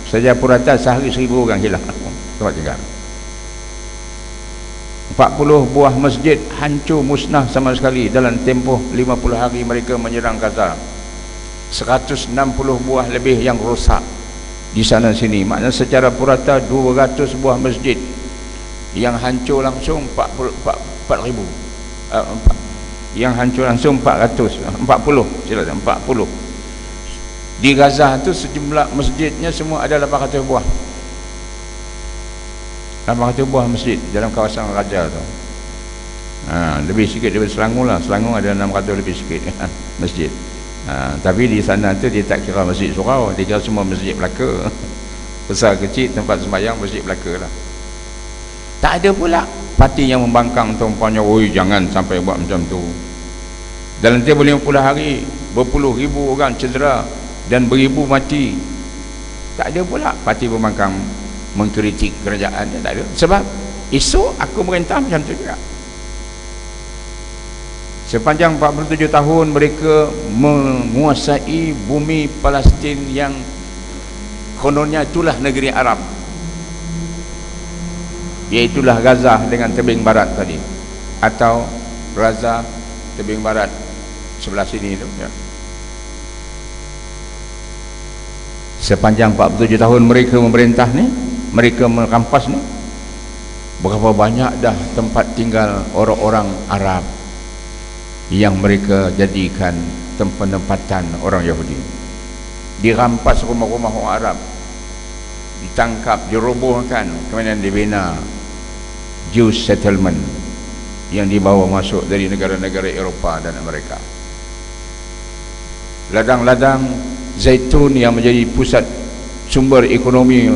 Saja purata sehari 1,000 orang hilang tempat tinggal. 40 buah masjid hancur musnah sama sekali dalam tempoh 50 hari mereka menyerang Gaza. 160 buah lebih yang rosak di sana sini. Maknanya secara purata 200 buah masjid yang hancur langsung. 4,000 yang hancur langsung 40 silakan 40. Di Gaza tu sejumlah masjidnya semua ada 800 buah. 800 buah masjid dalam kawasan Gaza tu. Lebih sikit daripada Selangor lah. Selangor ada 600 lebih sikit masjid. Tapi di sana tu dia tak kira masjid surau, dia kira semua masjid belaka. Besar kecil tempat sembahyang masjid belaka lah. Tak ada pula parti yang membangkang tumpahnya, oi jangan sampai buat macam tu. Dalam tempoh 50 hari berpuluh ribu orang cedera dan beribu mati. Tak ada pula parti pembangkang mengkritik kerajaan, tak ada. Sebab esok aku merintah macam tu juga. Sepanjang 47 tahun mereka menguasai bumi Palestin yang kononnya itulah negeri Arab, iaitulah Gaza dengan tebing barat tadi, atau Gaza tebing barat sebelah sini tu ya. Sepanjang 47 tahun mereka memerintah ni, mereka merampas ni, berapa banyak dah tempat tinggal orang-orang Arab yang mereka jadikan tempat-tempatan orang Yahudi. Dirampas rumah-rumah orang Arab, ditangkap, dirobohkan, kemudian dibina Jewish settlement yang dibawa masuk dari negara-negara Eropah dan Amerika. Ladang-ladang zaitun yang menjadi pusat sumber ekonomi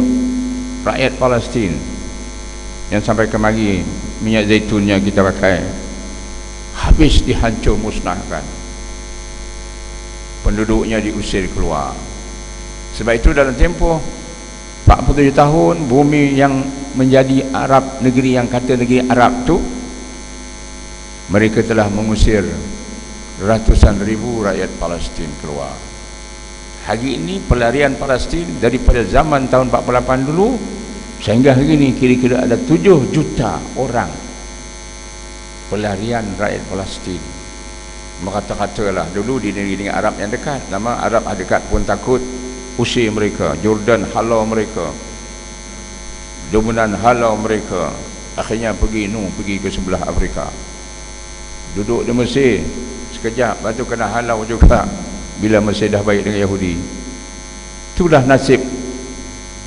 rakyat Palestin, yang sampai kemari minyak zaitunnya kita pakai, habis dihancur musnahkan, penduduknya diusir keluar. Sebab itu dalam tempoh 47 tahun bumi yang menjadi Arab, negeri yang kata negeri Arab tu, mereka telah mengusir ratusan ribu rakyat Palestin keluar. Hari ini pelarian Palestin daripada zaman tahun 48 dulu sehingga hari ini kira-kira ada 7 juta orang pelarian rakyat Palestin. Kata-katalah dulu di negeri Arab yang dekat, nama Arab dekat pun takut usir mereka. Jordan halau mereka, Lebanon halau mereka, akhirnya pergi ke sebelah Afrika, duduk di Mesir sekejap, lepas tu kena halau juga bila Mesir dah baik dengan Yahudi. Itulah nasib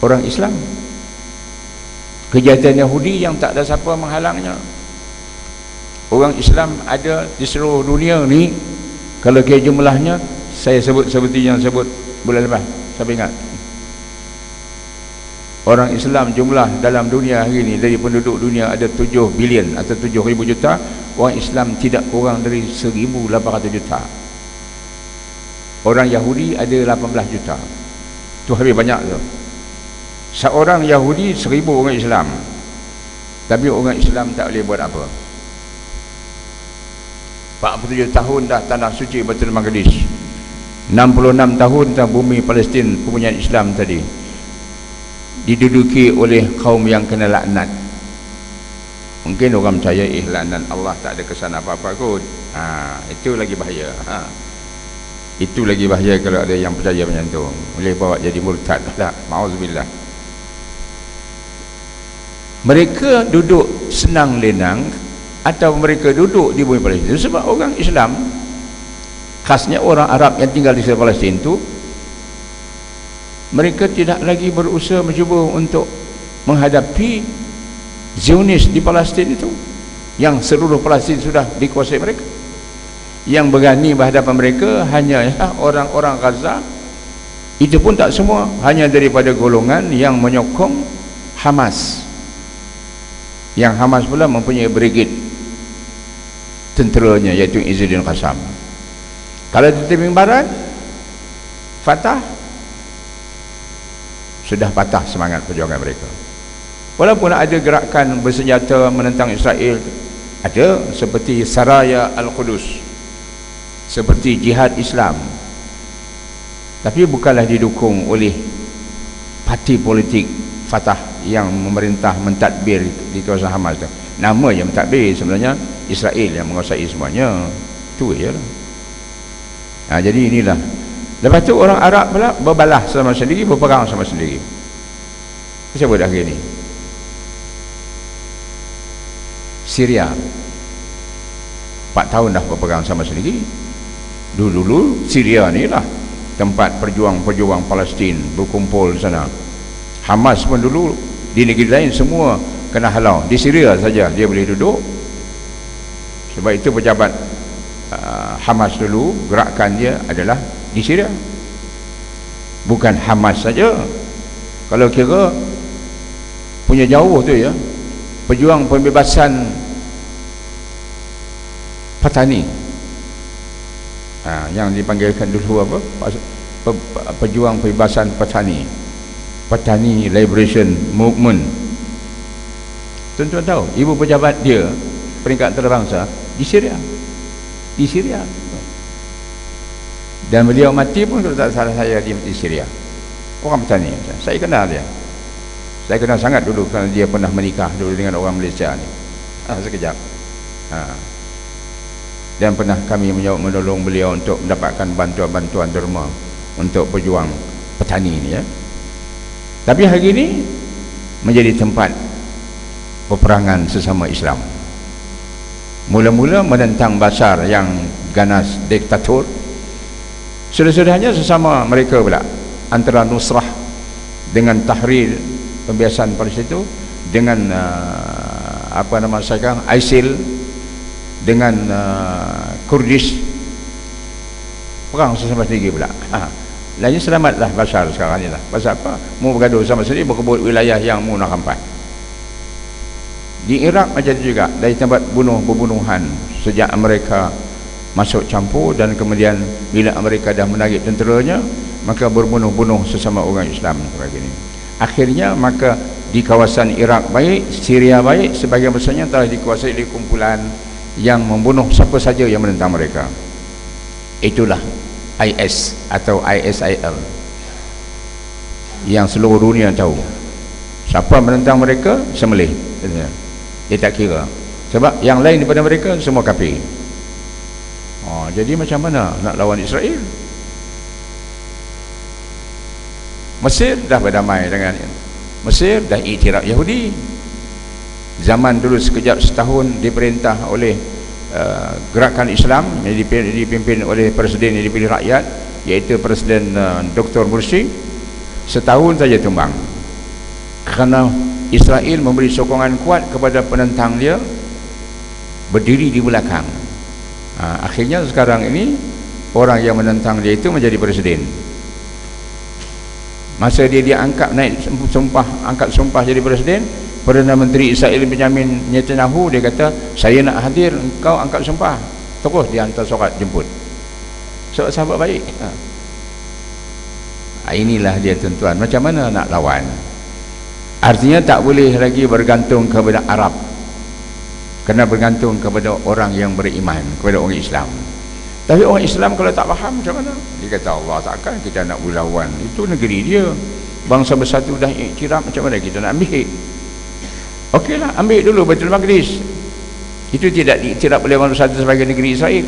orang Islam, kejahatan Yahudi yang tak ada siapa menghalangnya. Orang Islam ada di seluruh dunia ni, kalau kira jumlahnya saya sebut seperti yang sebut bulan lepas, siapa ingat? Orang Islam jumlah dalam dunia hari ini, dari penduduk dunia ada 7 bilion atau 7,000 juta. Orang Islam tidak kurang dari 1,800 juta. Orang Yahudi ada 18 juta. Tu habis banyak tu. Seorang Yahudi 1,000 orang Islam, tapi orang Islam tak boleh buat apa. 47 tahun dah tanah suci Baitul Maqdis, 66 tahun dah bumi Palestin kepunyaan Islam tadi diduduki oleh kaum yang kena laknat. Mungkin orang percaya laknat Allah tak ada kesan apa-apa kot. Itu lagi bahaya. Itu lagi bahaya kalau ada yang percaya macam tu, boleh bawa jadi murtad lah. Ma'uzubillah. Mereka duduk senang lenang atau mereka duduk di bumi Palestin sebab orang Islam, khasnya orang Arab yang tinggal di sekitar Palestin tu, mereka tidak lagi berusaha mencuba untuk menghadapi Zionis di Palestin itu, yang seluruh Palestin sudah dikuasai mereka. Yang berani berhadapan mereka hanya orang-orang Gaza, itu pun tak semua, hanya daripada golongan yang menyokong Hamas, yang Hamas pula mempunyai brigade tenteranya, iaitu Izzuddin Qassam. Kalau di tebing barat, Fatah sudah patah semangat perjuangan mereka. Walaupun ada gerakan bersenjata menentang Israel, ada seperti Saraya Al-Qudus, seperti Jihad Islam, tapi bukanlah didukung oleh parti politik Fatah yang memerintah mentadbir di kawasan Hamas tu. Nama yang mentadbir, sebenarnya Israel yang menguasai semuanya. Tu je lah. Jadi inilah. Lepas tu orang Arab pula berbalah sama sendiri, berperang sama sendiri. Siapa dah hari ni? Syria. 4 tahun dah berperang sama sendiri. Dulu Syria ni lah tempat perjuang-perjuang Palestin berkumpul di sana. Hamas pun dulu di negeri lain semua kena halau, di Syria saja dia boleh duduk. Sebab itu pejabat Hamas dulu gerakan dia adalah di Syria. Bukan Hamas saja. Kalau kira punya jauh tu ya, pejuang pembebasan petani, yang dipanggilkan dulu apa, pejuang pembebasan petani, Petani Liberation Movement. Tuan-tuan tahu ibu pejabat dia peringkat antarabangsa di Syria, di Syria, dan beliau mati pun kalau tak salah saya di Syria. Orang petani, saya kenal dia, saya kenal sangat dulu kerana dia pernah menikah dulu dengan orang Malaysia ni, sekejap, dan pernah kami menolong beliau untuk mendapatkan bantuan-bantuan derma untuk pejuang petani ni ya. Tapi hari ini menjadi tempat peperangan sesama Islam. Mula-mula menentang Bashar yang ganas diktator, sudah-sudahnya sesama mereka pula, antara Nusrah dengan Tahrir pembebasan Palestin itu, dengan apa nama sekarang ISIL, dengan Kurdish, perang sesama sendiri pula. Lagi selamatlah Bashar sekarang ni lah. Pasal apa? Mau bergaduh sama sendiri, berebut wilayah yang mu nak rampas. Di Iraq macam itu juga, dari tempat bunuh-bunuhan sejak mereka masuk campur, dan kemudian bila Amerika dah menarik tenteranya, maka berbunuh-bunuh sesama orang Islam sebagainya. Akhirnya maka di kawasan Iraq baik, Syria baik, sebagian besarnya telah dikuasai oleh kumpulan yang membunuh siapa saja yang menentang mereka. Itulah IS atau ISIL yang seluruh dunia tahu. Siapa menentang mereka, sembelih. Dia tak kira, sebab yang lain daripada mereka semua kafir. Jadi macam mana nak lawan Israel? Mesir dah berdamai dengan Mesir, dah iktiraf Yahudi. Zaman dulu sekejap setahun diperintah oleh gerakan Islam yang dipimpin oleh presiden yang dipilih rakyat, iaitu Presiden Dr. Mursi. Setahun saja tumbang kerana Israel memberi sokongan kuat kepada penentang dia, berdiri di belakang. Akhirnya sekarang ini orang yang menentang dia itu menjadi presiden. Masa dia diangkat, naik sumpah, angkat sumpah jadi presiden, Perdana Menteri Israel Benjamin Netanyahu dia kata, saya nak hadir, engkau angkat sumpah. Terus dia hantar surat jemput. Sahabat baik. Inilah dia tuan-tuan, macam mana nak lawan. Artinya tak boleh lagi bergantung kepada Arab, kena bergantung kepada orang yang beriman, kepada orang Islam. Tapi orang Islam kalau tak faham macam mana? Dia kata, Allah takkan kita nak lawan, itu negeri dia, bangsa bersatu dah iktiraf, macam mana kita nak ambil? Okeylah, ambil dulu Baitul Maqdis, itu tidak diiktiraf oleh bangsa bersatu sebagai negeri Israel.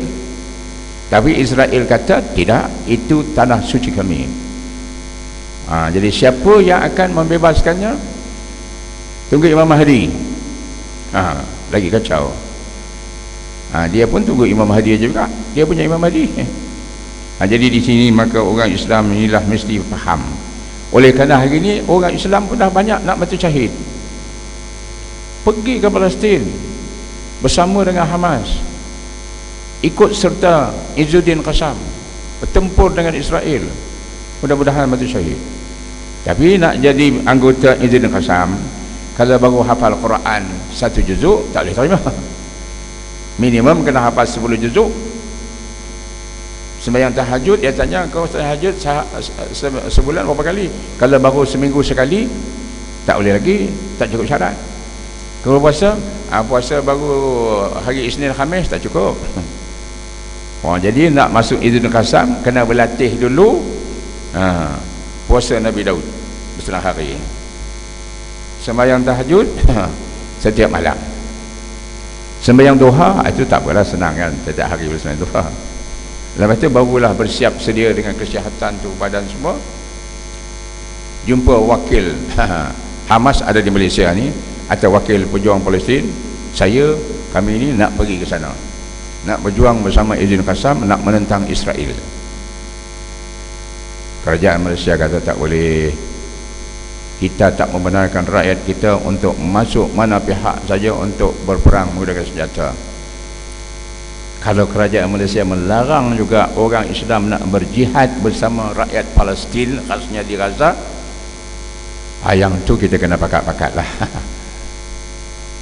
Tapi Israel kata tidak, itu tanah suci kami. Jadi siapa yang akan membebaskannya? Tunggu Imam Mahdi. Lagi kacau. Dia pun tunggu Imam Mahdi juga, dia punya Imam Mahdi. Jadi di sini maka orang Islam inilah mesti faham. Oleh kerana hari ini orang Islam pun dah banyak nak mati syahid, pergi ke Palestin bersama dengan Hamas, ikut serta Izzuddin Qassam bertempur dengan Israel, mudah-mudahan mati syahid. Tapi nak jadi anggota Izzuddin Qassam, kalau baru hafal Quran 1 juzuk tak boleh terima. Minimum kena hafal 10 juzuk. Sembahyang tahajud, dia tanya, kau tahajud sebulan berapa kali? Kalau baru seminggu sekali, tak boleh lagi, tak cukup syarat. Kalau puasa, puasa baru hari Isnin Khamis, tak cukup. Jadi nak masuk Izzuddin Qassam kena berlatih dulu puasa Nabi Daud bersetengah hari, sembahyang tahajud setiap malam, sembahyang duha itu tak apalah, senang kan, setiap hari sembahyang duha. Lepas tu barulah bersiap sedia dengan kesihatan tu, badan semua, jumpa wakil Hamas ada di Malaysia ni, atau wakil pejuang Palestin, kami ni nak pergi ke sana. nak berjuang bersama Izin Qassam nak menentang Israel. Kerajaan Malaysia kata tak boleh, kita tak membenarkan rakyat kita untuk masuk mana pihak saja untuk berperang menggunakan senjata. Kalau kerajaan Malaysia melarang juga orang Islam nak berjihad bersama rakyat Palestin, khasnya di Gaza, yang tu kita kena pakat-pakat lah.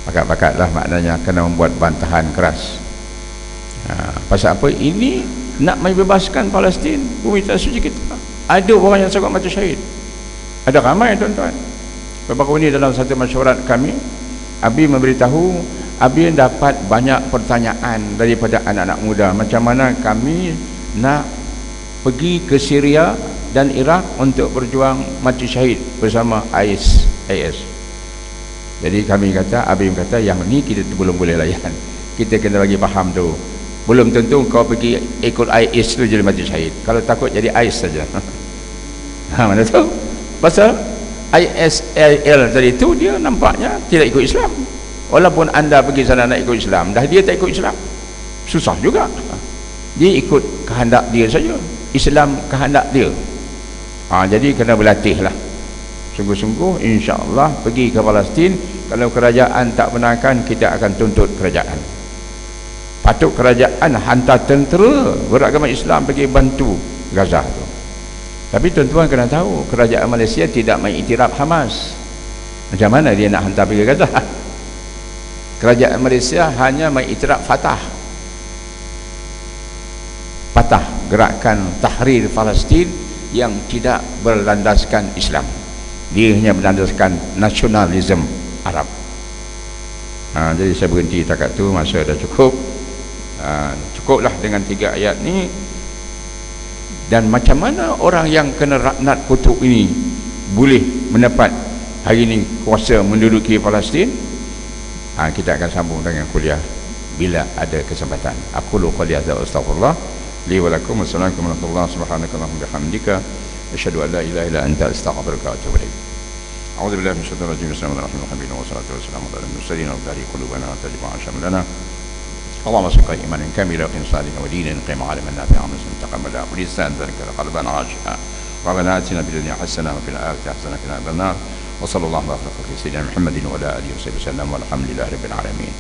Pakat-pakat lah maknanya kena membuat bantahan keras. Pasal apa? Ini nak membebaskan Palestin, bumi tanah suci kita. Ada orang yang sangat mati syahid, ada ramai tuan-tuan. Beberapa ini dalam satu mesyuarat kami, Abi memberitahu, Abi dapat banyak pertanyaan daripada anak-anak muda, macam mana kami nak pergi ke Syria dan Iraq untuk berjuang mati syahid bersama IS. Jadi kami kata, Abi kata, yang ni kita belum boleh layan, kita kena bagi faham tu. Belum tentu kau pergi ikut IS tu jadi mati syahid, kalau takut jadi IS saja. Mana tahu, pasal ISIL tadi tu dia nampaknya tidak ikut Islam. Walaupun anda pergi sana nak ikut Islam, dah dia tak ikut Islam, susah juga. Dia ikut kehendak dia saja, Islam kehendak dia. Jadi kena berlatih lah sungguh-sungguh, insya-Allah pergi ke Palestin. Kalau kerajaan tak benarkan, kita akan tuntut kerajaan. Patut kerajaan hantar tentera beragama Islam pergi bantu Gaza tu. Tapi tuan-tuan kena tahu, kerajaan Malaysia tidak mengiktiraf Hamas. Macam mana dia nak hantar pergi Gaza? Kerajaan Malaysia hanya mengiktiraf Fatah, Gerakan Tahrir Palestin, yang tidak berlandaskan Islam. Dia hanya berlandaskan nasionalisme Arab. Jadi saya berhenti takat tu, masa dah cukup. Cukuplah dengan 3 ayat ni. Dan macam mana orang yang kena laknat kutuk ini boleh mendapat hari ini kuasa menduduki Palestin? Kita akan sambung dengan kuliah bila ada kesempatan. Aku lu qali hadza astaghfirullah li wa lakum. Wassalamualaikum warahmatullahi wabarakatuh. Subhanakallahumma bihamdika asyhadu an la ilaha illa anta astaghfiruka wa atubu ilaik. A'udzu billahi minasyaitonir rajim. Bismillahirrahmanirrahim. Wassalatu wassalamu ala al-mursalin wa ala qulubana wa tajma shamlana. اللهم صل إيمانا كاملا وقنا صالحا ودينا قيما علما نافعا ومسلما تقبلا ولسانا ذكر قلبا راشدا. ربنا آتنا في الدنيا حسنة وفي الآخرة حسنة وقنا عذاب النار. وصلى الله وبارك على سيدنا محمد وعلى آله وصحبه وسلم والحمد لله رب العالمين.